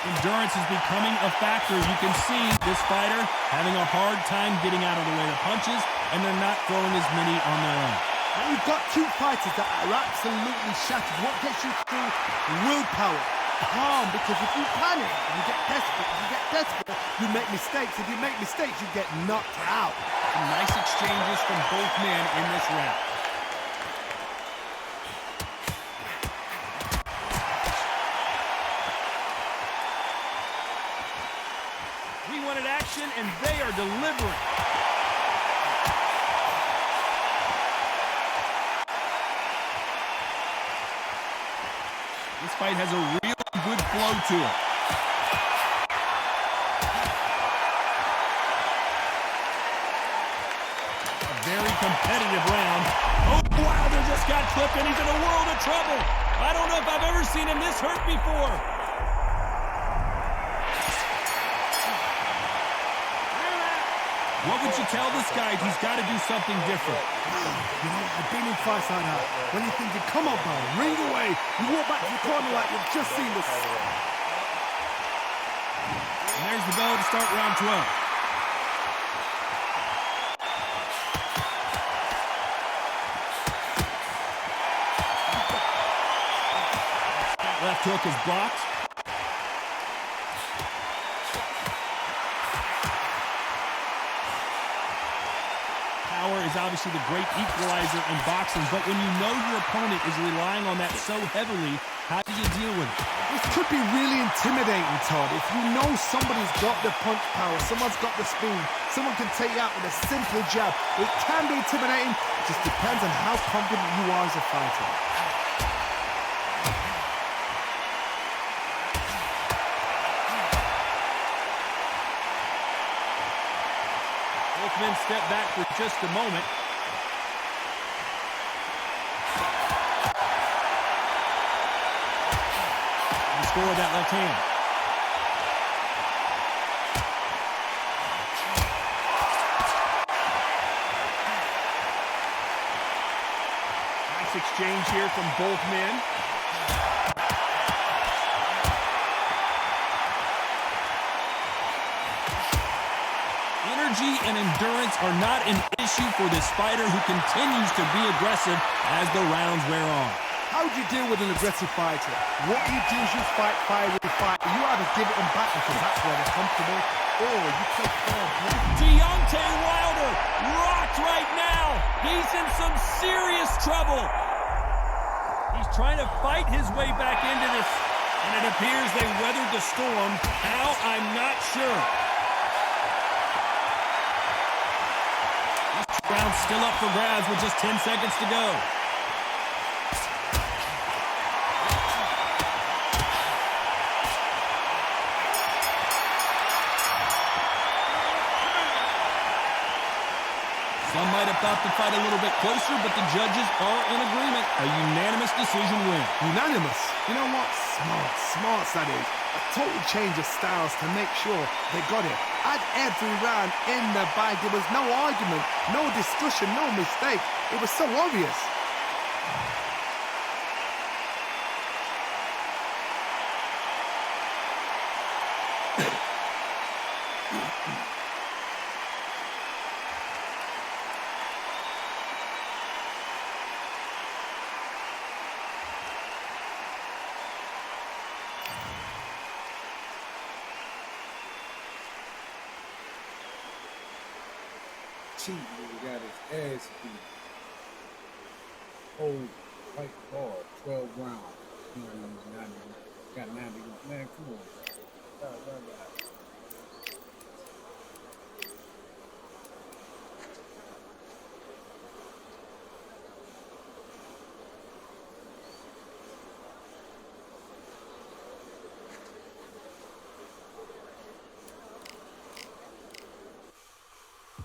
Endurance is becoming a factor. You can see this fighter having a hard time getting out of the way of punches, and they're not throwing as many on their own. And you've got two fighters that are absolutely shattered. What gets you through? Willpower. Calm, because if you panic, you get desperate. If you get desperate, you make mistakes. If you make mistakes, you get knocked out. Some nice exchanges from both men in this round. We wanted action, and they are delivering. This fight has a real good flow to it. A very competitive round. Oh, Wilder just got clipped, and he's in a world of trouble. I don't know if I've ever seen him this hurt before. What would you tell this guy? He's got to do something different. You know, I've been in fights like that. When you're thinking, come on, bro, ring away. You walk back to the corner like you've just seen this. And there's the bell to start round 12. Left hook is blocked. Power is obviously the great equalizer in boxing, but when you know your opponent is relying on that so heavily, how do you deal with it? This could be really intimidating, Todd. If you know somebody's got the punch power, someone's got the speed, someone can take you out with a simple jab, it can be intimidating. It just depends on how confident you are as a fighter. Both men step back for just a moment. The score of that left hand. Nice exchange here from both men. Energy and endurance are not an issue for this fighter who continues to be aggressive as the rounds wear on. How do you deal with an aggressive fighter? What you do is you fight fire with fire. You either give it them back because that's where they're comfortable, or you play fair. Deontay Wilder rocked right now. He's in some serious trouble. He's trying to fight his way back into this, and it appears they weathered the storm. How? I'm not sure. Round still up for grabs with just 10 seconds to go. Some might have thought the fight a little bit closer, but the judges are in agreement. A unanimous decision win. Unanimous. You know what? Smart that is. A total change of styles to make sure they got it. At every round in the bag, there was no argument, no discussion, no mistake. It was so obvious. Cheat nigga got his ass beat. Whole fight hard, 12 rounds. You know, got 90. Man, come on. God.